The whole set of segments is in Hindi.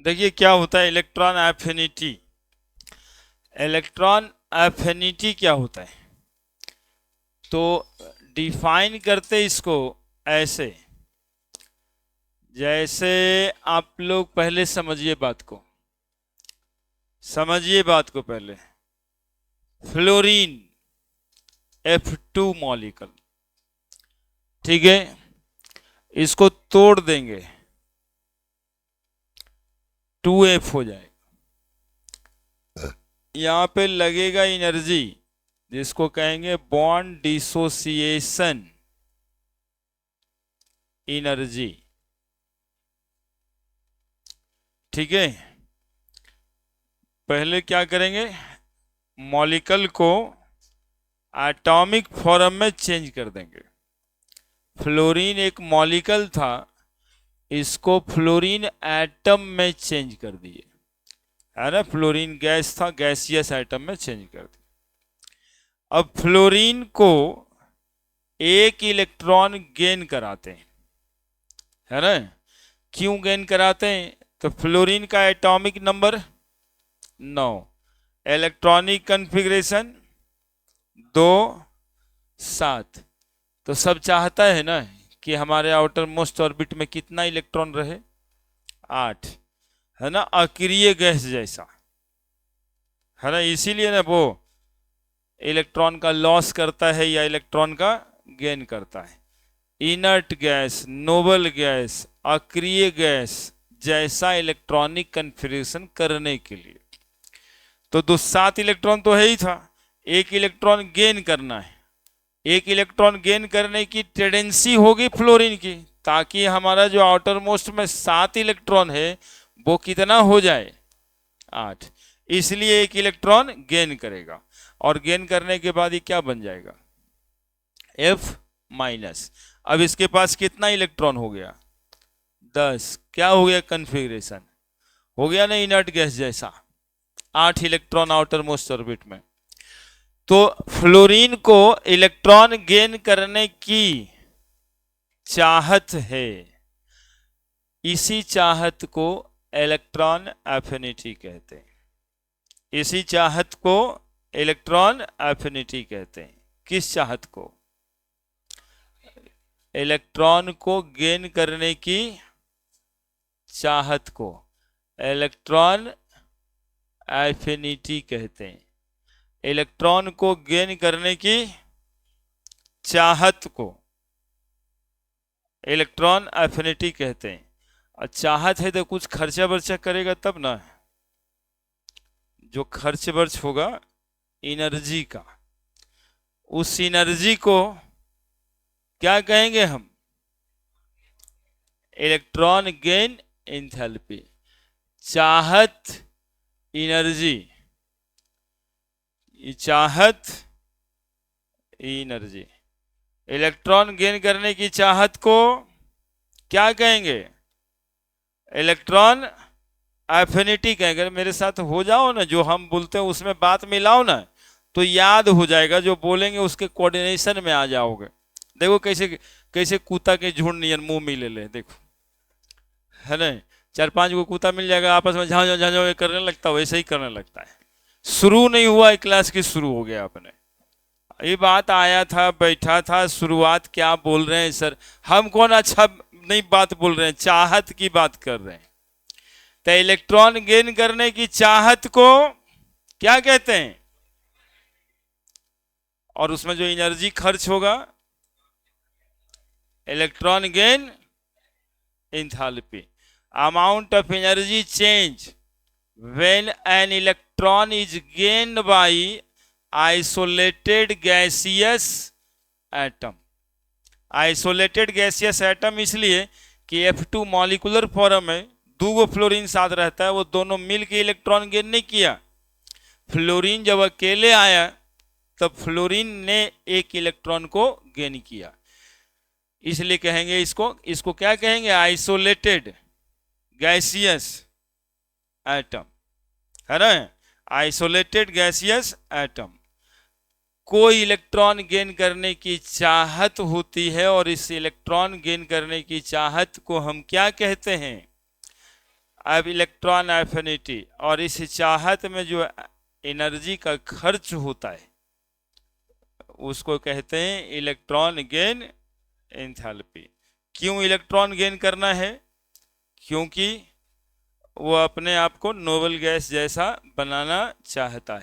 देखिए क्या होता है इलेक्ट्रॉन एफिनिटी। इलेक्ट्रॉन एफिनिटी क्या होता है, तो डिफाइन करते इसको ऐसे, जैसे आप लोग पहले समझिए बात को, पहले फ्लोरीन F2 मॉलिक्यूल, ठीक है, इसको तोड़ देंगे 2F हो जाएगा। यहां पे लगेगा एनर्जी जिसको कहेंगे बॉन्ड डिसोसिएशन एनर्जी, ठीक है। पहले क्या करेंगे, मॉलिक्यूल को एटॉमिक फॉर्म में चेंज कर देंगे। फ्लोरीन एक मॉलिक्यूल था, इसको फ्लोरीन एटम में चेंज कर दिए, है ना। फ्लोरीन गैस था, गैसियस एटम में चेंज कर दिया। अब फ्लोरीन को एक इलेक्ट्रॉन गेन कराते हैं, है ना। क्यों गेन कराते हैं, तो फ्लोरीन का एटॉमिक नंबर 9, इलेक्ट्रॉनिक कन्फिग्रेशन 2 7, तो सब चाहता है ना कि हमारे आउटर मोस्ट ऑर्बिट में कितना इलेक्ट्रॉन रहे, 8, है ना, अक्रिय गैस जैसा, है ना। इसीलिए ना वो इलेक्ट्रॉन का लॉस करता है या इलेक्ट्रॉन का गेन करता है। इनर्ट गैस, नोबल गैस, अक्रिय गैस जैसा इलेक्ट्रॉनिक कन्फिग्रेशन करने के लिए। तो 7 इलेक्ट्रॉन तो है ही था, एक इलेक्ट्रॉन गेन करना है। एक इलेक्ट्रॉन गेन करने की टेंडेंसी होगी फ्लोरीन की, ताकि हमारा जो आउटर मोस्ट में 7 इलेक्ट्रॉन है वो कितना हो जाए, 8। इसलिए एक इलेक्ट्रॉन गेन करेगा, और गेन करने के बाद ये क्या बन जाएगा, F-। अब इसके पास कितना इलेक्ट्रॉन हो गया, 10। क्या हो गया, कन्फिग्रेशन हो गया ना इनर्ट गैस जैसा, 8 इलेक्ट्रॉन आउटर मोस्ट ऑर्बिट में। तो फ्लोरीन को इलेक्ट्रॉन गेन करने की चाहत है, इसी चाहत को इलेक्ट्रॉन एफिनिटी कहते हैं। इसी चाहत को इलेक्ट्रॉन एफिनिटी कहते हैं। किस चाहत को, इलेक्ट्रॉन को गेन करने की चाहत को इलेक्ट्रॉन एफिनिटी कहते हैं। इलेक्ट्रॉन को गेन करने की चाहत को इलेक्ट्रॉन एफिनिटी कहते हैं। और चाहत है तो कुछ खर्चा वर्चा करेगा तब ना, जो खर्च वर्च होगा एनर्जी का, उस एनर्जी को क्या कहेंगे हम, इलेक्ट्रॉन गेन एंथैल्पी। चाहत एनर्जी, चाहत एनर्जी, इलेक्ट्रॉन गेन करने की चाहत को क्या कहेंगे, इलेक्ट्रॉन एफिनिटी कहेंगे। मेरे साथ हो जाओ ना, जो हम बोलते हैं उसमें बात मिलाओ ना, तो याद हो जाएगा। जो बोलेंगे उसके कोऑर्डिनेशन में आ जाओगे। देखो कैसे कैसे कूता के झुंड नियन मुंह मिले ले, देखो, है ना। 4-5 को कूता मिल जाएगा, आपस में झाँझ झाँझ करने लगता है, वैसे ही करने लगता है। शुरू नहीं हुआ क्लास की, शुरू हो गया अपने। ये बात आया था, बैठा था, शुरुआत क्या बोल रहे हैं सर, हम कौन अच्छा नहीं बात बोल रहे हैं, चाहत की बात कर रहे हैं। तो इलेक्ट्रॉन गेन करने की चाहत को क्या कहते हैं, और उसमें जो एनर्जी खर्च होगा, electron gain enthalpy, amount of energy change when an electron is gained by isolated gaseous atom. Isolated gaseous atom इसलिए कि F2 मॉलिक्यूलर फॉर्म में 2 फ्लोरीन साथ रहता है, वो दोनों मिल के इलेक्ट्रॉन गेन नहीं किया। फ्लोरीन जब अकेले आया तब फ्लोरीन ने एक इलेक्ट्रॉन को गेन किया, इसलिए कहेंगे इसको क्या कहेंगे, आइसोलेटेड गैसियस एटम, है ना। आइसोलेटेड गैसियस एटम, कोई इलेक्ट्रॉन गेन करने की चाहत होती है, और इस इलेक्ट्रॉन गेन करने की चाहत को हम क्या कहते हैं, अब इलेक्ट्रॉन एफिनिटी, और इस चाहत में जो एनर्जी का खर्च होता है उसको कहते हैं इलेक्ट्रॉन गेन एंथैल्पी। क्यों इलेक्ट्रॉन गेन करना है? क्योंकि वो अपने आप को नोबल गैस जैसा बनाना चाहता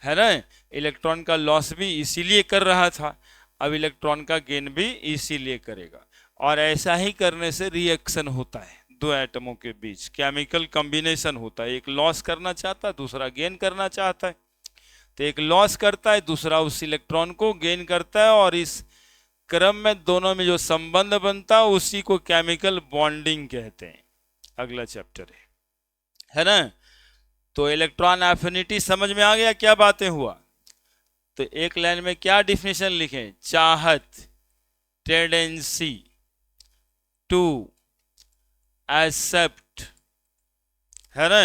है ना। इलेक्ट्रॉन का लॉस भी इसीलिए कर रहा था, अब इलेक्ट्रॉन का गेन भी इसीलिए करेगा। और ऐसा ही करने से रिएक्शन होता है दो एटमों के बीच, केमिकल कॉम्बिनेशन होता है। एक लॉस करना चाहता है, दूसरा गेन करना चाहता है। तो एक लॉस करता है, दूसरा उस इलेक्ट्रॉन को गेन करता है, और इस क्रम में दोनों में जो संबंध बनता है उसी को केमिकल बॉन्डिंग कहते हैं। अगला चैप्टर है ना। तो इलेक्ट्रॉन एफिनिटी समझ में आ गया क्या बातें हुआ। तो एक लाइन में क्या डिफिनेशन लिखें? चाहत, टेंडेंसी टू एक्सेप्ट, है ना,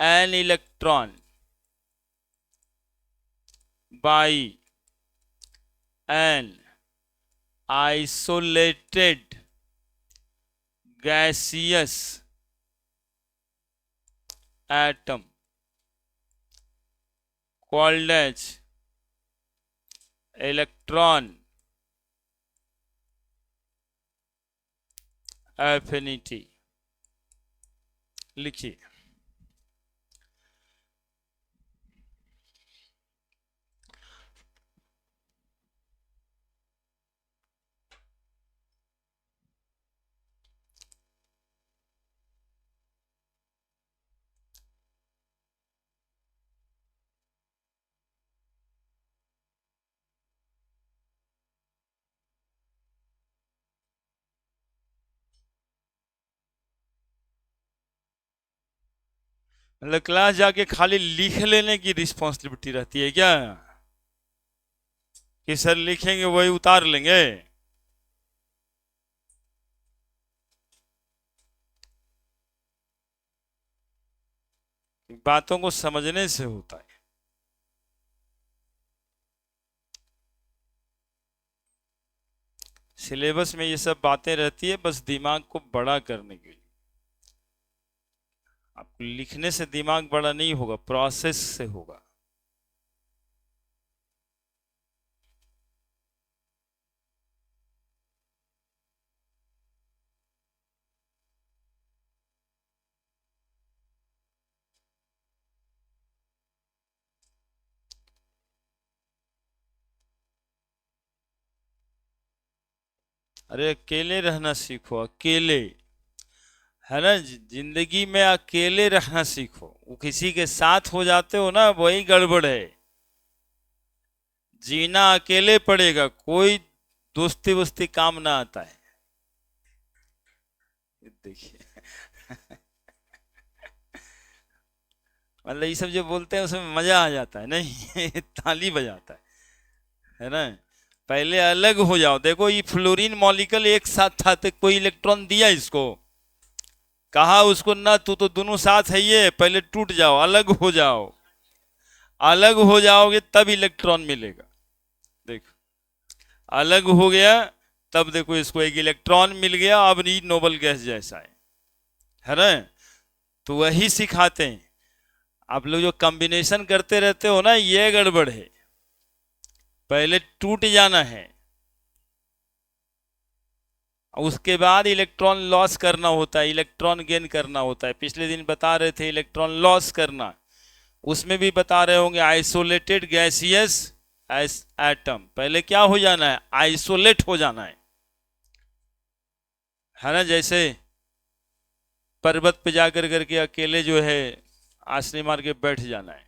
an electron by N isolated gaseous atom called as electron affinity। लिखिए। मतलब क्लास जाके खाली लिख लेने की रिस्पॉन्सिबिलिटी रहती है क्या कि सर लिखेंगे वही उतार लेंगे? बातों को समझने से होता है। सिलेबस में ये सब बातें रहती है बस दिमाग को बड़ा करने के लिए। आपको लिखने से दिमाग बड़ा नहीं होगा, प्रोसेस से होगा। अरे अकेले रहना सीखो, अकेले, है ना। जिंदगी में अकेले रहना सीखो। वो किसी के साथ हो जाते हो ना, वही गड़बड़ है। जीना अकेले पड़ेगा, कोई दोस्ती वोस्ती काम ना आता है। देखिए मतलब ये सब जो बोलते हैं उसमें मजा आ जाता है नहीं ताली बजाता है ना। पहले अलग हो जाओ। देखो ये फ्लोरीन मॉलिक्यूल एक साथ था तो कोई इलेक्ट्रॉन दिया इसको, कहा उसको ना तू तो दोनों साथ है, ये पहले टूट जाओ, अलग हो जाओ। अलग हो जाओगे तब इलेक्ट्रॉन मिलेगा। देखो अलग हो गया तब देखो इसको एक इलेक्ट्रॉन मिल गया, अब नहीं नोबल गैस जैसा है ना। तो वही सिखाते हैं। आप लोग जो कॉम्बिनेशन करते रहते हो ना, ये गड़बड़ है। पहले टूट जाना है, उसके बाद इलेक्ट्रॉन लॉस करना होता है, इलेक्ट्रॉन गेन करना होता है। पिछले दिन बता रहे थे इलेक्ट्रॉन लॉस करना, उसमें भी बता रहे होंगे आइसोलेटेड गैसियस एटम। पहले क्या हो जाना है? आइसोलेट हो जाना है ना। जैसे पर्वत पे जाकर करके अकेले जो है आसनी मार के बैठ जाना है,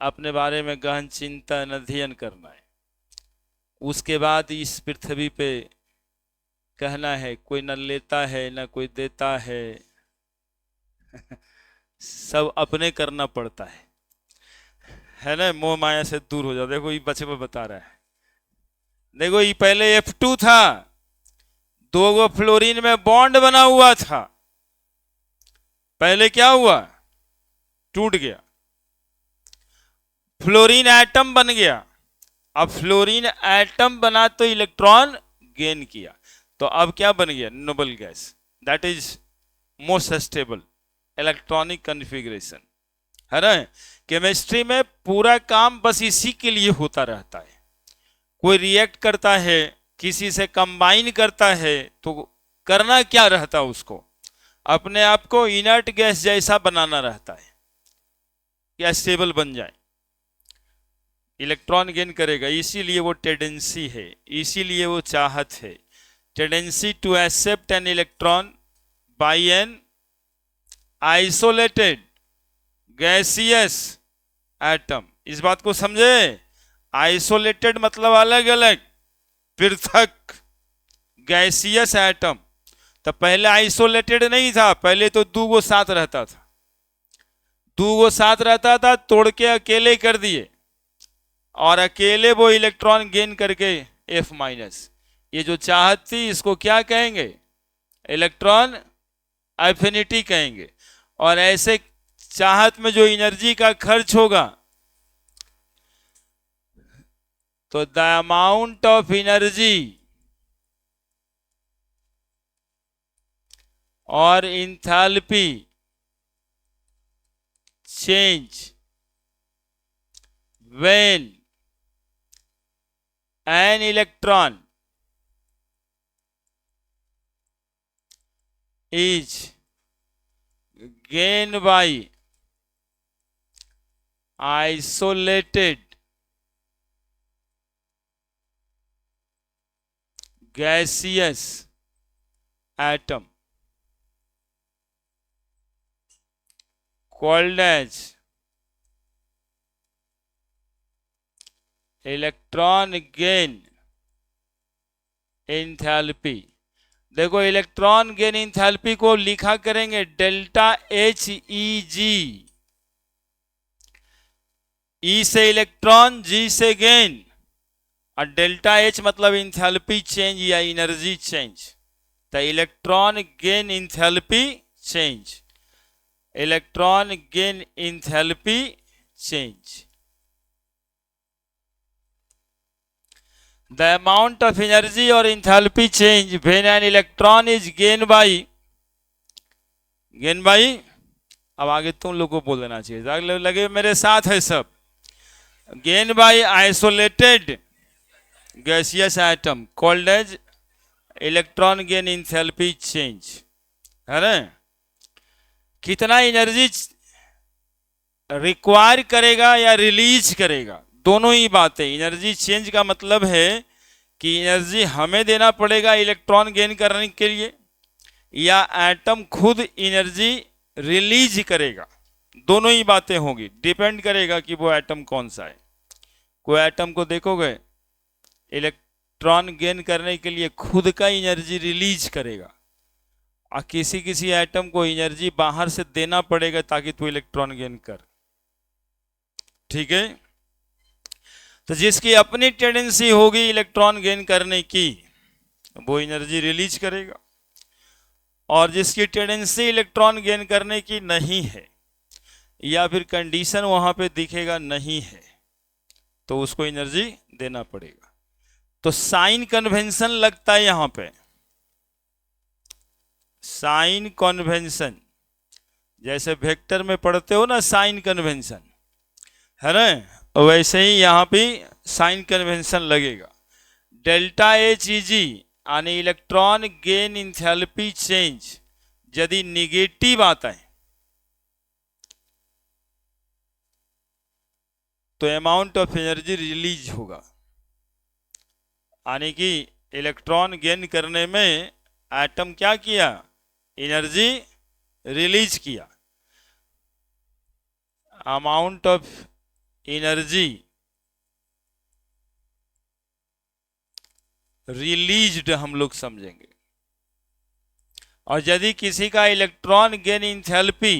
अपने बारे में गहन चिंतन अध्ययन करना है। उसके बाद इस पृथ्वी पे कहना है कोई न लेता है न कोई देता है सब अपने करना पड़ता है ना। मोह माया से दूर हो जाओ। देखो ये बच्चे पर बता रहा है, देखो ये पहले F2 था, दो गो फ्लोरीन में बॉन्ड बना हुआ था, पहले क्या हुआ? टूट गया, फ्लोरीन एटम बन गया। अब फ्लोरीन एटम बना तो इलेक्ट्रॉन गेन किया, तो अब क्या बन गया? Noble gas. That is most stable electronic configuration, है ना। केमिस्ट्री में पूरा काम बस इसी के लिए होता रहता है। कोई रिएक्ट करता है, किसी से कंबाइन करता है, तो करना क्या रहता है, उसको अपने आप को इनर्ट गैस जैसा बनाना रहता है, या स्टेबल बन जाए, इलेक्ट्रॉन गेन करेगा। इसीलिए वो टेंडेंसी है, इसीलिए वो चाहत है, tendency to accept an electron by an isolated gaseous atom. इस बात को समझे, आइसोलेटेड मतलब अलग अलग, पृथक, गैसियस एटम। तो पहले आइसोलेटेड नहीं था, पहले तो दो गो साथ रहता था, दो गो साथ रहता था, तोड़ के अकेले कर दिए, और अकेले वो इलेक्ट्रॉन गेन करके F माइनस। ये जो चाहत थी, इसको क्या कहेंगे, इलेक्ट्रॉन एफिनिटी कहेंगे। और ऐसे चाहत में जो एनर्जी का खर्च होगा, तो द अमाउंट ऑफ एनर्जी और enthalpy change when an electron is gained by isolated gaseous atom called as electron gain enthalpy. देखो, इलेक्ट्रॉन गेन एंथैल्पी को लिखा करेंगे delta H E G। E से इलेक्ट्रॉन, G से गेन, और डेल्टा H मतलब एंथैल्पी चेंज या एनर्जी चेंज। तो electron gain enthalpy change, electron gain enthalpy change. The amount of energy or enthalpy change when an electron is gained by अब आगे तुम लोग को बोल देना चाहिए, लगे मेरे साथ है सब। gained by isolated gaseous atom called as electron gain enthalpy change, है ना। कितना एनर्जी रिक्वायर करेगा या रिलीज करेगा, दोनों ही बातें। एनर्जी चेंज का मतलब है कि एनर्जी हमें देना पड़ेगा इलेक्ट्रॉन गेन करने के लिए, या एटम खुद एनर्जी रिलीज करेगा, दोनों ही बातें होंगी। डिपेंड करेगा कि वो एटम कौन सा है। कोई एटम को देखोगे, इलेक्ट्रॉन गेन करने के लिए खुद का एनर्जी रिलीज करेगा, और किसी किसी एटम को एनर्जी बाहर से देना पड़ेगा ताकि तू इलेक्ट्रॉन गेन कर। ठीक है। तो जिसकी अपनी टेंडेंसी होगी इलेक्ट्रॉन गेन करने की, वो एनर्जी रिलीज करेगा, और जिसकी टेंडेंसी इलेक्ट्रॉन गेन करने की नहीं है, या फिर कंडीशन वहां पे दिखेगा नहीं है, तो उसको एनर्जी देना पड़ेगा। तो साइन कन्वेंशन लगता है यहां पे, साइन कन्वेंशन, जैसे वेक्टर में पढ़ते हो ना साइन कन्वेंशन, है ना, वैसे ही यहां पे साइन कन्वेंशन लगेगा। डेल्टा H E G यानी इलेक्ट्रॉन गेन इंथैल्पी चेंज यदि निगेटिव आता है तो अमाउंट ऑफ एनर्जी रिलीज होगा, यानी कि इलेक्ट्रॉन गेन करने में एटम क्या किया, एनर्जी रिलीज किया। अमाउंट ऑफ एनर्जी रिलीज्ड हम लोग समझेंगे। और यदि किसी का इलेक्ट्रॉन गेन इंथैल्पी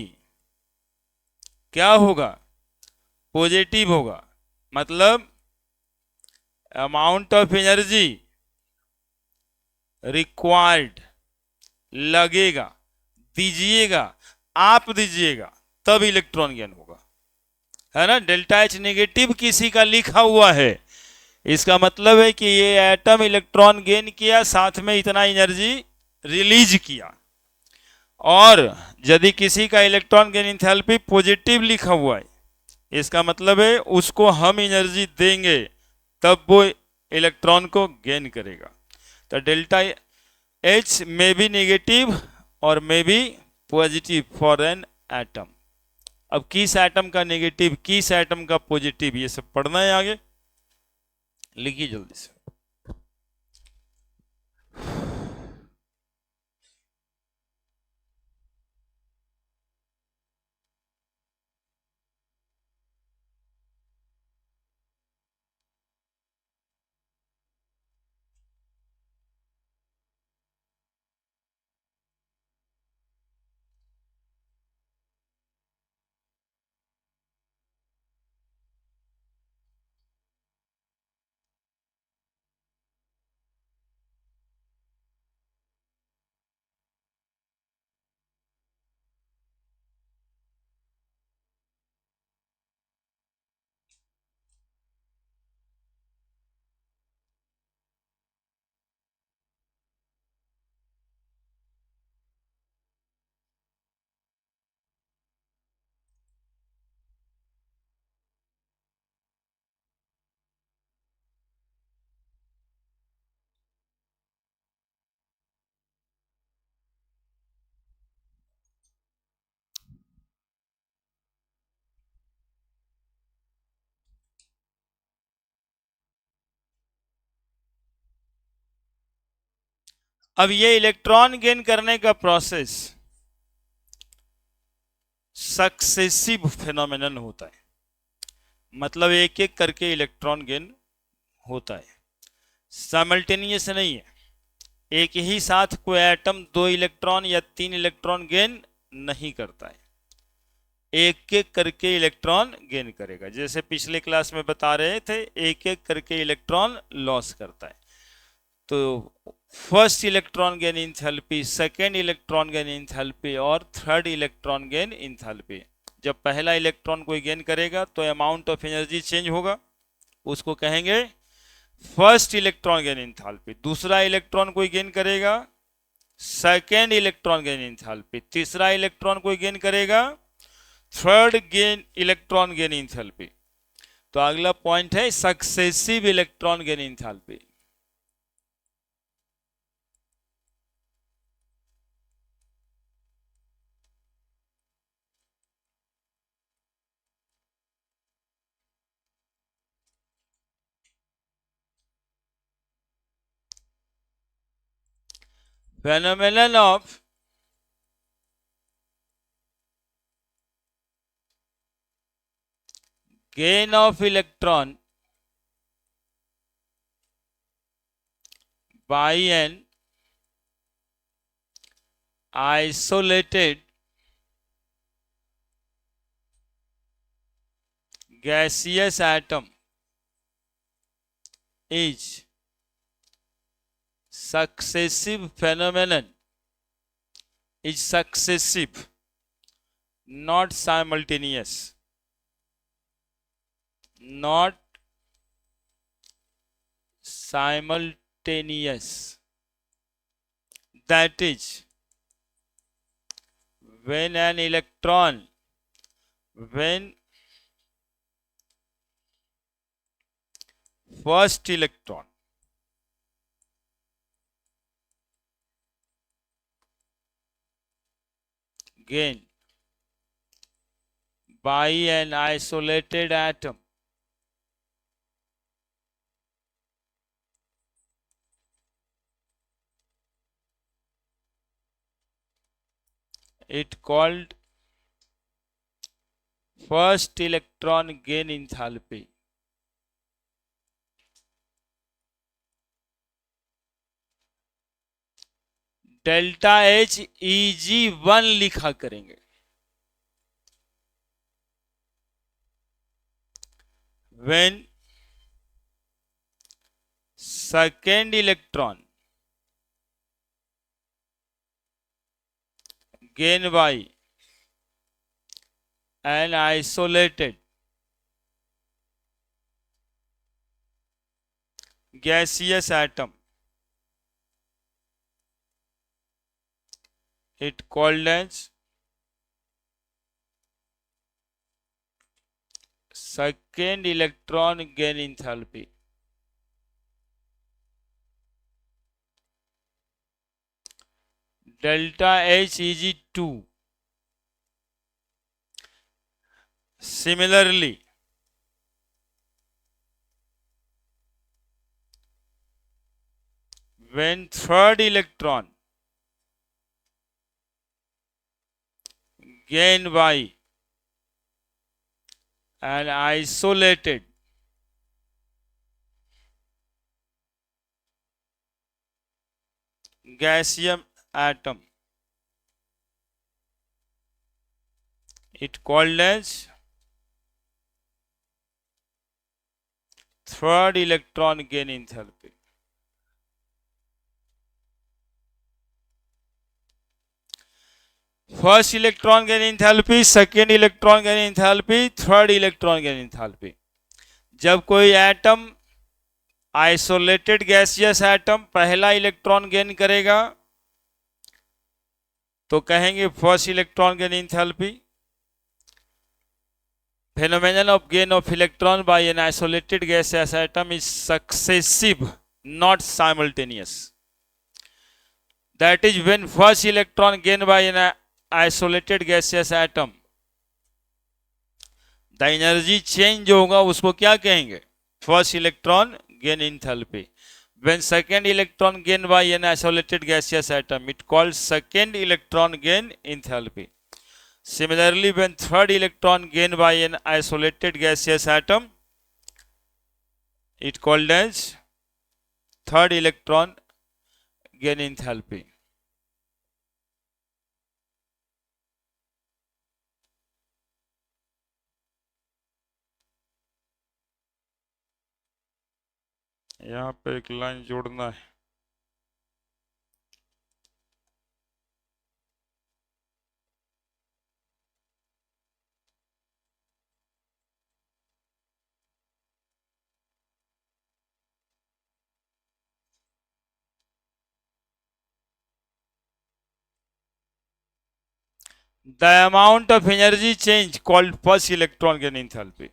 क्या होगा, पॉजिटिव होगा, मतलब अमाउंट ऑफ एनर्जी रिक्वायर्ड लगेगा, दीजिएगा, आप दीजिएगा, तब इलेक्ट्रॉन गेन होगा, है ना। डेल्टा H नेगेटिव किसी का लिखा हुआ है, इसका मतलब है कि ये एटम इलेक्ट्रॉन गेन किया, साथ में इतना एनर्जी रिलीज किया। और यदि किसी का इलेक्ट्रॉन गेन इंथैल्पी पॉजिटिव लिखा हुआ है, इसका मतलब है उसको हम एनर्जी देंगे तब वो इलेक्ट्रॉन को गेन करेगा। तो delta H maybe negative और maybe positive for an atom. अब किस एटम का नेगेटिव, किस एटम का पॉजिटिव, ये सब पढ़ना है आगे। लिखिए जल्दी से। अब ये इलेक्ट्रॉन गेन करने का प्रोसेस सक्सेसिव फेनोमेनन होता है, मतलब एक एक करके इलेक्ट्रॉन गेन होता है, साइमल्टेनियस नहीं है। एक ही साथ कोई एटम 2 इलेक्ट्रॉन या 3 इलेक्ट्रॉन गेन नहीं करता है, एक एक करके इलेक्ट्रॉन गेन करेगा। जैसे पिछले क्लास में बता रहे थे, एक एक करके इलेक्ट्रॉन लॉस करता है। तो first electron gain enthalpy, second electron gain enthalpy और थर्ड इलेक्ट्रॉन गेन इंथैल्पी। जब पहला इलेक्ट्रॉन कोई गेन करेगा तो अमाउंट ऑफ एनर्जी चेंज होगा, उसको कहेंगे फर्स्ट इलेक्ट्रॉन गेन इंथैल्पी। दूसरा इलेक्ट्रॉन कोई गेन करेगा, सेकेंड इलेक्ट्रॉन गेन इंथैल्पी। तीसरा इलेक्ट्रॉन कोई गेन करेगा, third gain electron gain enthalpy. तो अगला पॉइंट है successive electron gain enthalpy. phenomenon of gain of electron by an isolated gaseous atom is successive phenomenon, is successive, not simultaneous, not simultaneous. That is, when an electron, when first electron gain by an isolated atom it called first electron gain enthalpy. Delta H Eg1 लिखा करेंगे। when second electron gain by an isolated gaseous atom, it called as second electron gain enthalpy. Delta H is 2. Similarly, when third electron gain by an isolated gaseous atom, it called as third electron gain enthalpy. First electron gain enthalpy, second electron gain enthalpy, third electron gain enthalpy. जब कोई एटम आइसोलेटेड गैसियस एटम पहला इलेक्ट्रॉन गेन करेगा तो कहेंगे first electron gain enthalpy. Phenomenon of gain of electron by an isolated gaseous atom is successive, not simultaneous. That is, when first electron gain by an isolated gaseous atom, the energy change होगा उसको क्या कहेंगे? First electron gain enthalpy. When second electron gain by an isolated gaseous atom, it called second electron gain enthalpy. Similarly, when third electron gain by an isolated gaseous atom, it called as third electron gain enthalpy. यहाँ पे एक लाइन जोड़ना है. The amount of energy change called first electron gain enthalpy.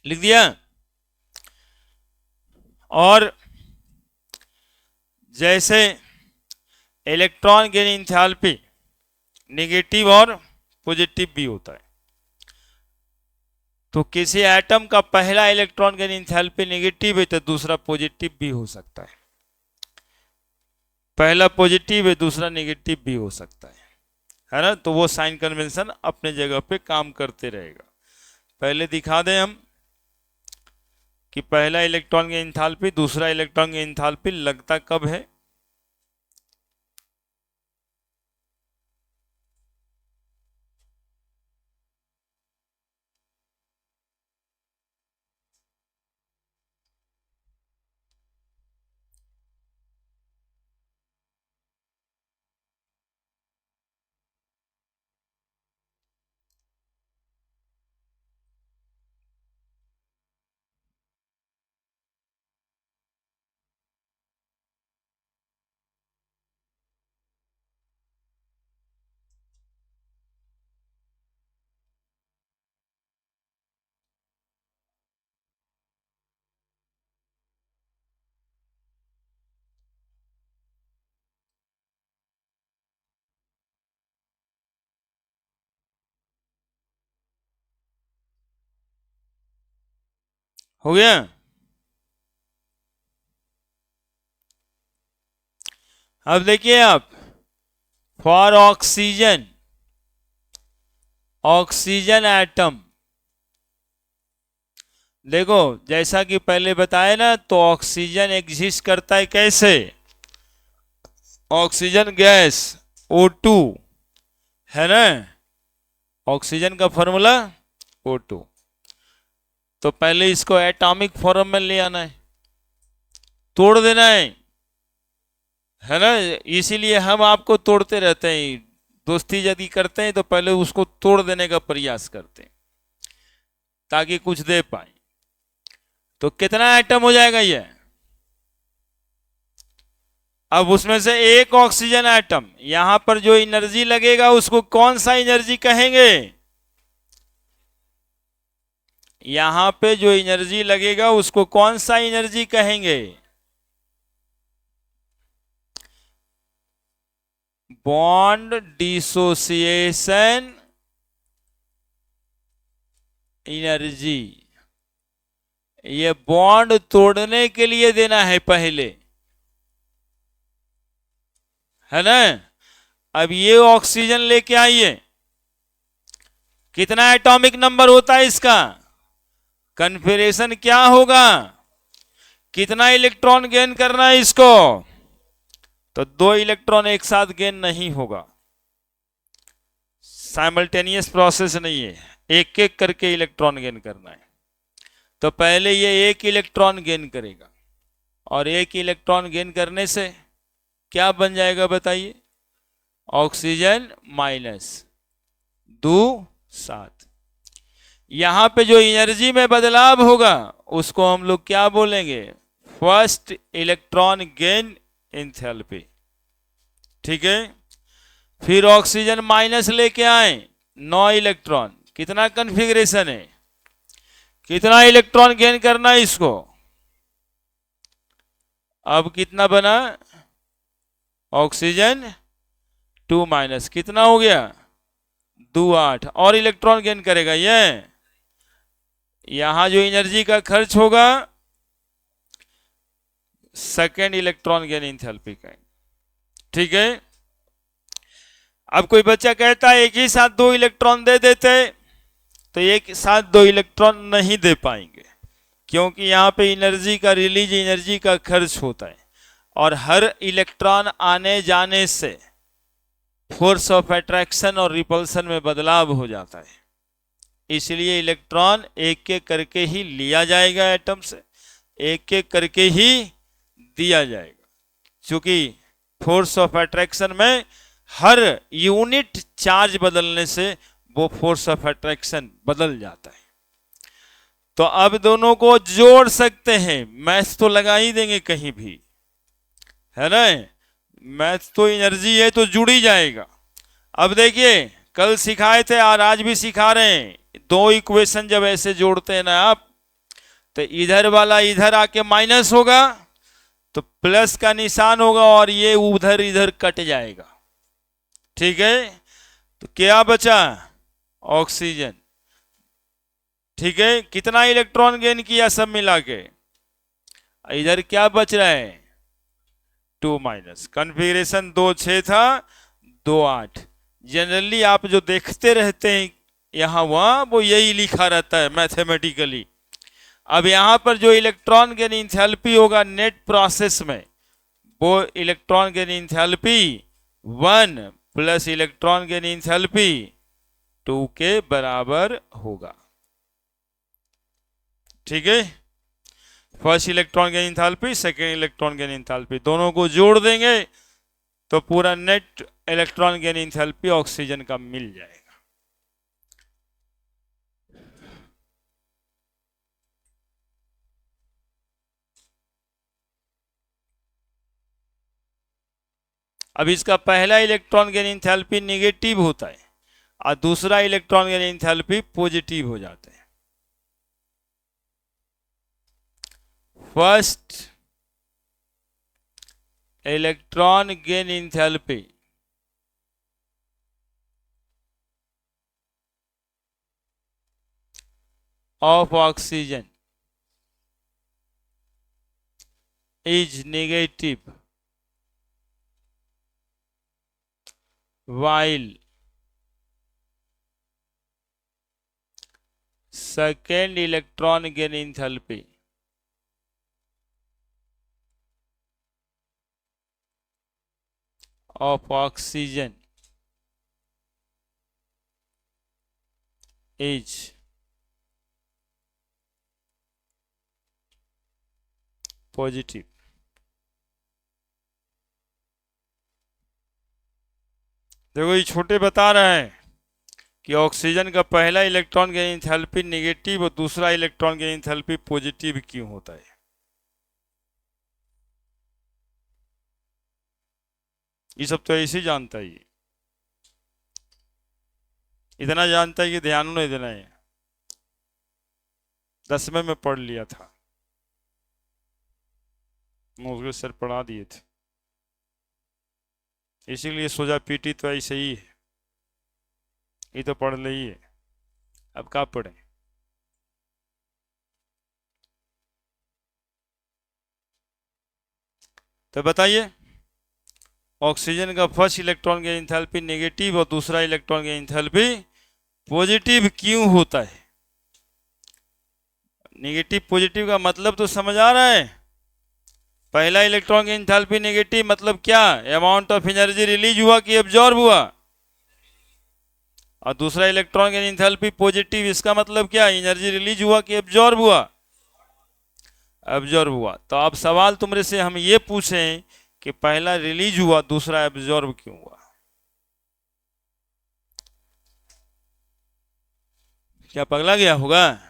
लिख दिया. और जैसे इलेक्ट्रॉन गेन इंथैल्पी नेगेटिव और पॉजिटिव भी होता है, तो किसी एटम का पहला इलेक्ट्रॉन गेन इंथैल्पी नेगेटिव है तो दूसरा पॉजिटिव भी हो सकता है. पहला पॉजिटिव है दूसरा नेगेटिव भी हो सकता है ना. तो वो साइन कन्वेंशन अपने जगह पे काम करते रहेगा. पहले दिखा दें हम कि पहला इलेक्ट्रॉन की एंथैल्पी दूसरा इलेक्ट्रॉन की एंथैल्पी लगता कब है. हो गया। अब देखिए आप, फॉर ऑक्सीजन, ऑक्सीजन एटम, देखो जैसा कि पहले बताया ना, तो ऑक्सीजन एग्जिस्ट करता है कैसे, ऑक्सीजन गैस O2 है ना, ऑक्सीजन का फॉर्मूला O2। तो पहले इसको एटॉमिक फॉर्म में ले आना है, तोड़ देना है ना। इसीलिए हम आपको तोड़ते रहते हैं, दोस्ती यदि करते हैं तो पहले उसको तोड़ देने का प्रयास करते हैं ताकि कुछ दे पाए। तो कितना एटम हो जाएगा ये, अब उसमें से एक ऑक्सीजन एटम, यहां पर जो एनर्जी लगेगा उसको कौन सा एनर्जी कहेंगे, यहां पे जो एनर्जी लगेगा उसको कौन सा एनर्जी कहेंगे, बॉन्ड डिसोसिएशन एनर्जी। ये बॉन्ड तोड़ने के लिए देना है पहले, है ना। अब ये ऑक्सीजन लेके आइए, कितना एटॉमिक नंबर होता है इसका, कन्फिग्रेशन क्या होगा, कितना इलेक्ट्रॉन गेन करना है इसको, तो 2 इलेक्ट्रॉन एक साथ गेन नहीं होगा, साइमल्टेनियस प्रोसेस नहीं है, एक एक करके इलेक्ट्रॉन गेन करना है। तो पहले ये 1 इलेक्ट्रॉन गेन करेगा, और 1 इलेक्ट्रॉन गेन करने से क्या बन जाएगा बताइए, ऑक्सीजन माइनस 2 7। यहां पे जो एनर्जी में बदलाव होगा उसको हम लोग क्या बोलेंगे, फर्स्ट इलेक्ट्रॉन गेन एंथैल्पी, ठीक है। फिर ऑक्सीजन माइनस लेके आए 9 इलेक्ट्रॉन, कितना कन्फिग्रेशन है, कितना इलेक्ट्रॉन गेन करना है इसको, अब कितना बना, ऑक्सीजन 2 माइनस, कितना हो गया 2 8, और इलेक्ट्रॉन गेन करेगा ये, यहां जो एनर्जी का खर्च होगा सेकेंड इलेक्ट्रॉन गेन एंथैल्पी का, ठीक है। अब कोई बच्चा कहता है एक ही साथ 2 इलेक्ट्रॉन दे देते, तो एक साथ 2 इलेक्ट्रॉन नहीं दे पाएंगे, क्योंकि यहां पे एनर्जी का रिलीज, एनर्जी का खर्च होता है, और हर इलेक्ट्रॉन आने जाने से फोर्स ऑफ अट्रैक्शन और रिपल्सन में बदलाव हो जाता है। इसलिए इलेक्ट्रॉन एक एक करके ही लिया जाएगा एटम से, एक एक करके ही दिया जाएगा, क्योंकि फोर्स ऑफ अट्रैक्शन में हर यूनिट चार्ज बदलने से वो फोर्स ऑफ अट्रैक्शन बदल जाता है। तो अब दोनों को जोड़ सकते हैं, मैथ तो लगा ही देंगे कहीं भी, है ना, मैथ तो एनर्जी है तो जुड़ ही जाएगा। अब देखिए कल सिखाए थे और आज भी सिखा रहे हैं, 2 इक्वेशन जब ऐसे जोड़ते हैं ना आप, तो इधर वाला इधर आके माइनस होगा, तो प्लस का निशान होगा, और ये उधर इधर कट जाएगा, ठीक है। तो क्या बचा, ऑक्सीजन, ठीक है। कितना इलेक्ट्रॉन गेन किया सब मिला के, इधर क्या बच रहा है 2 माइनस, कन्फिग्रेशन 2 6 था 2 8। जनरली आप जो देखते रहते हैं यहां वहां, वो यही लिखा रहता है मैथमेटिकली। अब यहां पर जो इलेक्ट्रॉन गेन एंथैल्पी होगा नेट प्रोसेस में, वो electron gain enthalpy 1 plus electron gain enthalpy 2 के बराबर होगा, ठीक है। First electron gain enthalpy, second electron gain enthalpy, दोनों को जोड़ देंगे तो पूरा net electron gain enthalpy oxygen का मिल जाएगा। अब इसका पहला इलेक्ट्रॉन गेन एंथैल्पी नेगेटिव होता है और दूसरा इलेक्ट्रॉन गेन एंथैल्पी पॉजिटिव हो जाता है। First electron gain enthalpy of oxygen is negative while second electron gain enthalpy of oxygen is positive। देखो ये छोटे बता रहे हैं कि ऑक्सीजन का पहला इलेक्ट्रॉन गेन एंथैल्पी नेगेटिव और दूसरा इलेक्ट्रॉन गेन एंथैल्पी पॉजिटिव क्यों होता है। ये सब तो ऐसे ही जानता है, ये इतना जानता है कि ध्यान नहीं देना है। 10वें में पढ़ लिया था, उसके सर पढ़ा दिए थे, इसीलिए सोजा पीटी तो ऐसे ही है। ये तो पढ़ लीजिए, अब क्या पढ़ें। तो बताइए, ऑक्सीजन का फर्स्ट इलेक्ट्रॉन की एंथैल्पी नेगेटिव और दूसरा इलेक्ट्रॉन की एंथैल्पी पॉजिटिव क्यों होता है। नेगेटिव पॉजिटिव का मतलब तो समझ आ रहा है। पहला इलेक्ट्रॉन की एंथैल्पी नेगेटिव मतलब क्या, अमाउंट ऑफ एनर्जी रिलीज हुआ कि एब्जॉर्ब हुआ। और दूसरा इलेक्ट्रॉन की एंथैल्पी पॉजिटिव, इसका मतलब क्या, एनर्जी रिलीज हुआ कि एब्जॉर्ब हुआ। एब्जॉर्ब हुआ। तो अब सवाल तुमरे से हम ये पूछें कि पहला रिलीज हुआ दूसरा एब्जॉर्ब क्यों हुआ। क्या पगला गया होगा।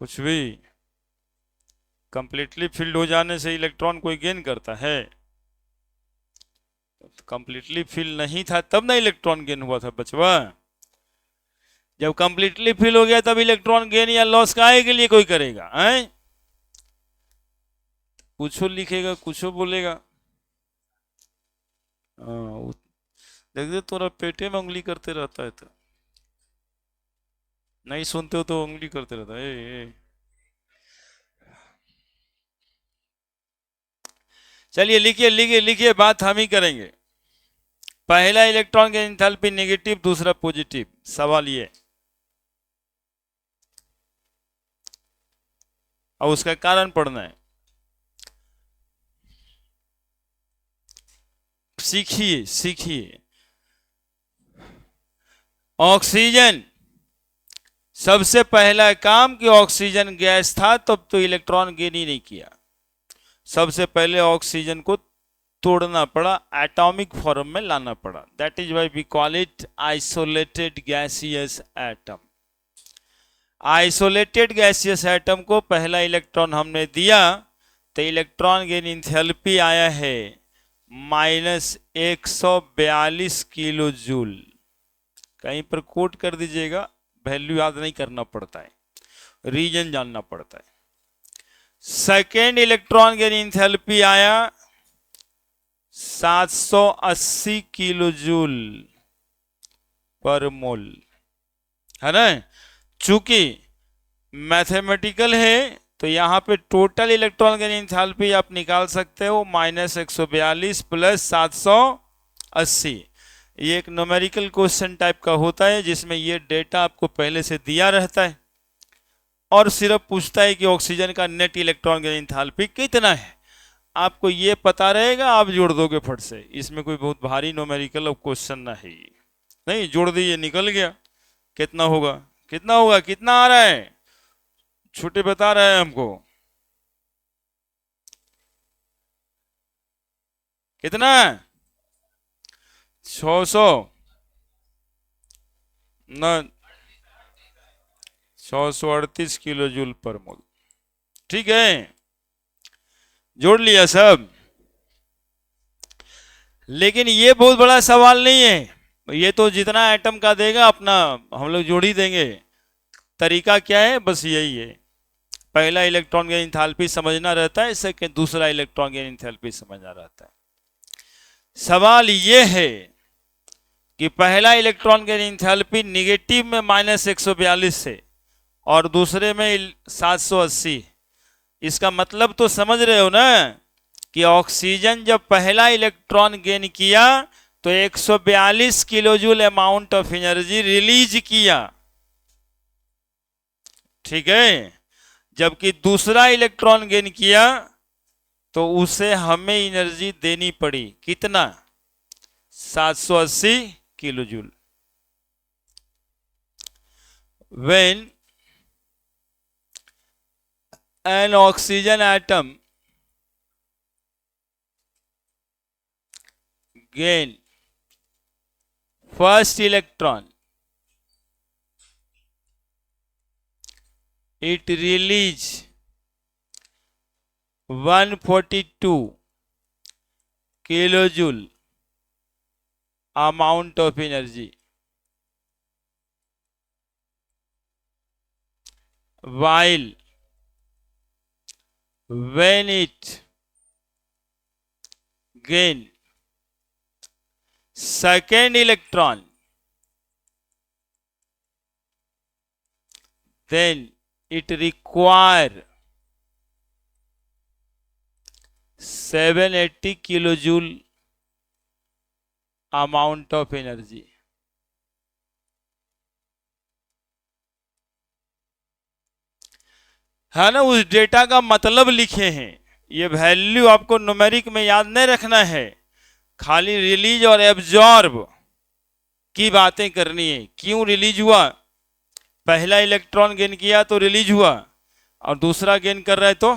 कुछ भी कंप्लीटली फिल्ड हो जाने से इलेक्ट्रॉन कोई गेन करता है। कंप्लीटली फिल नहीं था तब ना इलेक्ट्रॉन गेन हुआ था बचवा। जब कंप्लीटली फिल हो गया तब इलेक्ट्रॉन गेन या लॉस काहे के लिए कोई करेगा हैं? कुछ लिखेगा कुछ बोलेगा। देख दे तोरा पेटे में उंगली करते रहता है, तो नहीं सुनते हो तो उंगली करते रहता है। ए। चलिए लिखिए लिखिए लिखिए, बात हम ही करेंगे। पहला इलेक्ट्रॉन की एंथैल्पी नेगेटिव दूसरा पॉजिटिव, सवाल ये और उसका कारण पढ़ना है। सीखिए सीखिए। ऑक्सीजन सबसे पहला काम कि ऑक्सीजन गैस था तब तो इलेक्ट्रॉन गेन ही नहीं किया। सबसे पहले ऑक्सीजन को तोड़ना पड़ा, एटॉमिक फॉर्म में लाना पड़ा। That is why we call it isolated gaseous atom. Isolated gaseous atom को पहला इलेक्ट्रॉन हमने दिया तो इलेक्ट्रॉन गेन एंथैल्पी आया है -142 किलो जूल। कहीं पर कोट कर दीजिएगा, वैल्यू याद नहीं करना पड़ता है, रीजन जानना पड़ता है। सेकेंड इलेक्ट्रॉन गेन एंथैल्पी आया 780 किलो जूल पर मोल, है ना। चूंकि मैथमेटिकल है तो यहां पे टोटल इलेक्ट्रॉन गेन एंथैल्पी आप निकाल सकते हो -142 + 780। ये एक न्यूमेरिकल क्वेश्चन टाइप का होता है जिसमें ये डेटा आपको पहले से दिया रहता है और सिर्फ पूछता है कि ऑक्सीजन का नेट इलेक्ट्रॉन गेन एंथैल्पी कितना है। आपको ये पता रहेगा, आप जोड़ दोगे फट से। इसमें कोई बहुत भारी न्यूमेरिकल क्वेश्चन ना है, नहीं जोड़ दिए निकल गया। कितना होगा कितना होगा, कितना आ रहा है, छोटे बता रहे हैं हमको कितना, 600 न 638 किलो जूल पर मोल। ठीक है, जोड़ लिया सब। लेकिन ये बहुत बड़ा सवाल नहीं है, ये तो जितना एटम का देगा अपना हम लोग जोड़ ही देंगे। तरीका क्या है, बस यही है। पहला इलेक्ट्रॉन गेन इंथैल्पी समझना रहता है, सेकंड दूसरा इलेक्ट्रॉन गेन इंथैल्पी समझना रहता है। सवाल ये है कि पहला इलेक्ट्रॉन गेन इंथैल्पी निगेटिव में -142 से और दूसरे में 780। इसका मतलब तो समझ रहे हो ना कि ऑक्सीजन जब पहला इलेक्ट्रॉन गेन किया तो 142 kilo joule amount of energy release किया, ठीक है। जबकि दूसरा इलेक्ट्रॉन गेन किया तो उसे हमें एनर्जी देनी पड़ी, कितना? 780 kilo joule. When an oxygen atom gain first electron, it release 142 kilojoule amount of energy, while when it gain second electron, then it require 780 kilojoule amount of energy। है ना, उस डेटा का मतलब लिखे हैं। ये वैल्यू आपको न्यूमेरिक में याद नहीं रखना है, खाली रिलीज और एब्जॉर्ब की बातें करनी है। क्यों रिलीज हुआ? पहला इलेक्ट्रॉन गेन किया तो रिलीज हुआ, और दूसरा गेन कर रहा है तो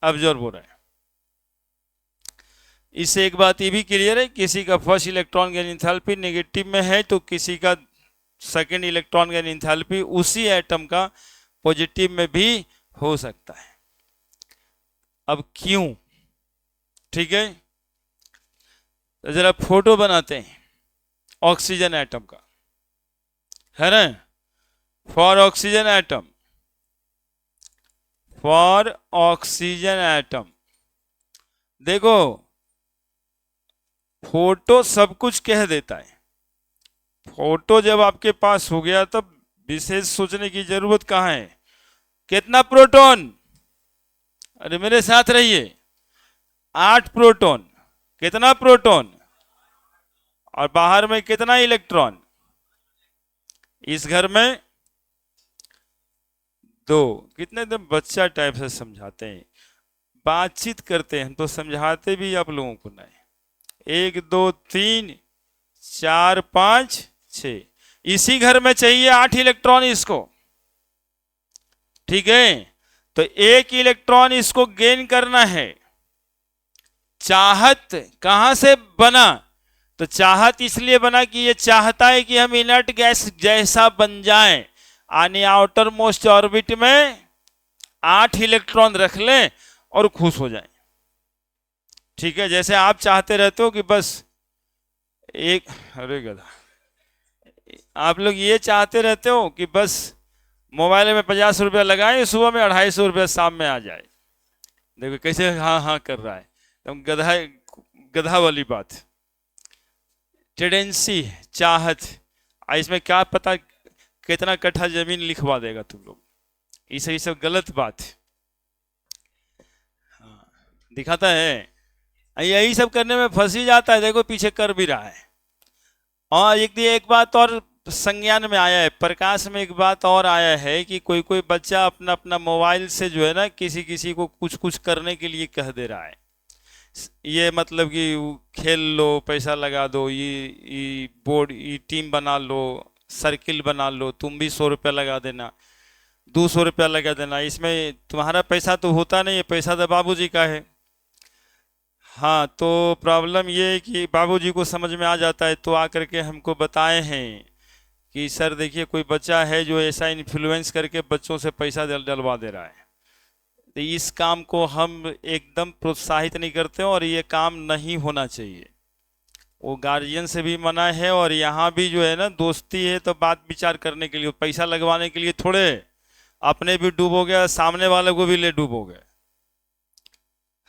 एब्जॉर्ब हो रहा है। इससे एक बात ये भी क्लियर है, किसी का first electron gain enthalpy negative में है तो किसी का सेकेंड इलेक्ट्रॉन गेन इंथैल्पी उसी एटम का पॉजिटिव में भी हो सकता है। अब क्यों? ठीक है, जरा फोटो बनाते हैं ऑक्सीजन एटम का, है ना। For oxygen atom, for oxygen atom, देखो फोटो सब कुछ कह देता है। फोटो जब आपके पास हो गया तब विशेष सोचने की जरूरत कहाँ है। कितना प्रोटॉन? अरे मेरे साथ रहिए, 8 प्रोटॉन। कितना प्रोटॉन? और बाहर में कितना इलेक्ट्रॉन? इस घर में 2। कितने दिन बच्चा टाइप से समझाते हैं, बातचीत करते हैं, हम तो समझाते भी आप लोगों को नहीं। 1 2 3 4 5 6, इसी घर में चाहिए 8 इलेक्ट्रॉन इसको, ठीक है। तो 1 इलेक्ट्रॉन इसको गेन करना है। चाहत कहां से बना? तो चाहत इसलिए बना कि ये चाहता है कि हम इनर्ट गैस जैसा बन जाएं, यानी आउटर मोस्ट ऑर्बिट में 8 इलेक्ट्रॉन रख लें और खुश हो जाएं, ठीक है। जैसे आप चाहते रहते हो कि बस एक, अरे गधा, आप लोग ये चाहते रहते हो कि बस मोबाइल में 50 रुपया लगाएं, सुबह में 250 रुपया शाम में आ जाए। देखो कैसे हाँ हाँ कर रहा है, एकदम गधा गधा वाली बात। टेंडेंसी, चाहत, इसमें क्या पता कितना कट्ठा जमीन लिखवा देगा तुम लोग। ये सब गलत बात दिखाता है, यही सब करने में फंस ही जाता है। देखो पीछे कर भी रहा है। और एक बात और संज्ञान में आया है, प्रकाश में एक बात और आया है कि कोई कोई बच्चा अपना अपना मोबाइल से जो है ना किसी किसी को कुछ कुछ करने के लिए कह दे रहा है। ये मतलब कि खेल लो, पैसा लगा दो, ये बोर्ड, ये टीम बना लो, सर्किल बना लो, तुम भी 100 रुपया लगा देना, 200 रुपया लगा देना, इसमें तुम्हारा पैसा तो होता नहीं है, पैसा तो बाबूजी का है। हाँ, तो प्रॉब्लम ये है कि बाबूजी को समझ में आ जाता है, तो आकर के हमको बताए हैं कि सर देखिए कोई बच्चा है जो ऐसा इन्फ्लुएंस करके बच्चों से पैसा डलवा दे रहा है। तो इस काम को हम एकदम प्रोत्साहित नहीं करते और ये काम नहीं होना चाहिए। वो गार्जियन से भी मना है, और यहाँ भी जो है ना दोस्ती है तो बात विचार करने के लिए, पैसा लगवाने के लिए थोड़े। अपने भी डूबोगे, सामने वाले को भी ले डूबोगे,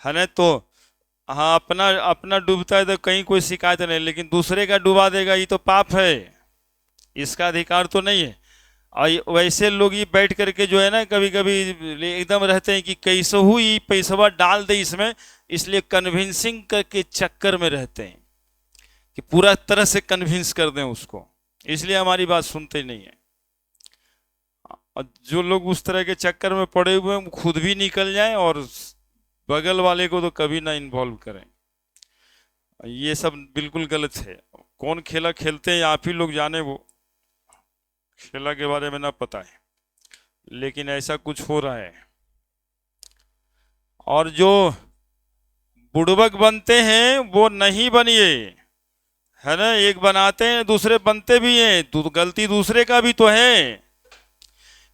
है ना। तो हाँ, अपना अपना डूबता है तो कहीं कोई शिकायत नहीं, लेकिन दूसरे का डुबा देगा, ये तो पाप है, इसका अधिकार तो नहीं है। और वैसे लोग ये बैठ करके जो है ना कभी कभी एकदम रहते हैं कि कैसे हुई पैसवा डाल दे इसमें, इसलिए कन्विंसिंग के चक्कर में रहते हैं कि पूरा तरह से कन्विंस कर दें उसको, इसलिए हमारी बात सुनते नहीं है। और जो लोग उस तरह के चक्कर में पड़े हुए हैं खुद भी निकल जाएं और बगल वाले को तो कभी ना इन्वॉल्व करें, ये सब बिल्कुल गलत है। कौन खेला खेलते हैं आप ही लोग जाने, वो खेला के बारे में ना पता है, लेकिन ऐसा कुछ हो रहा है। और जो बुड़बक बनते हैं वो नहीं बनिए, है ना, एक बनाते हैं दूसरे बनते भी हैं, तो गलती दूसरे का भी तो है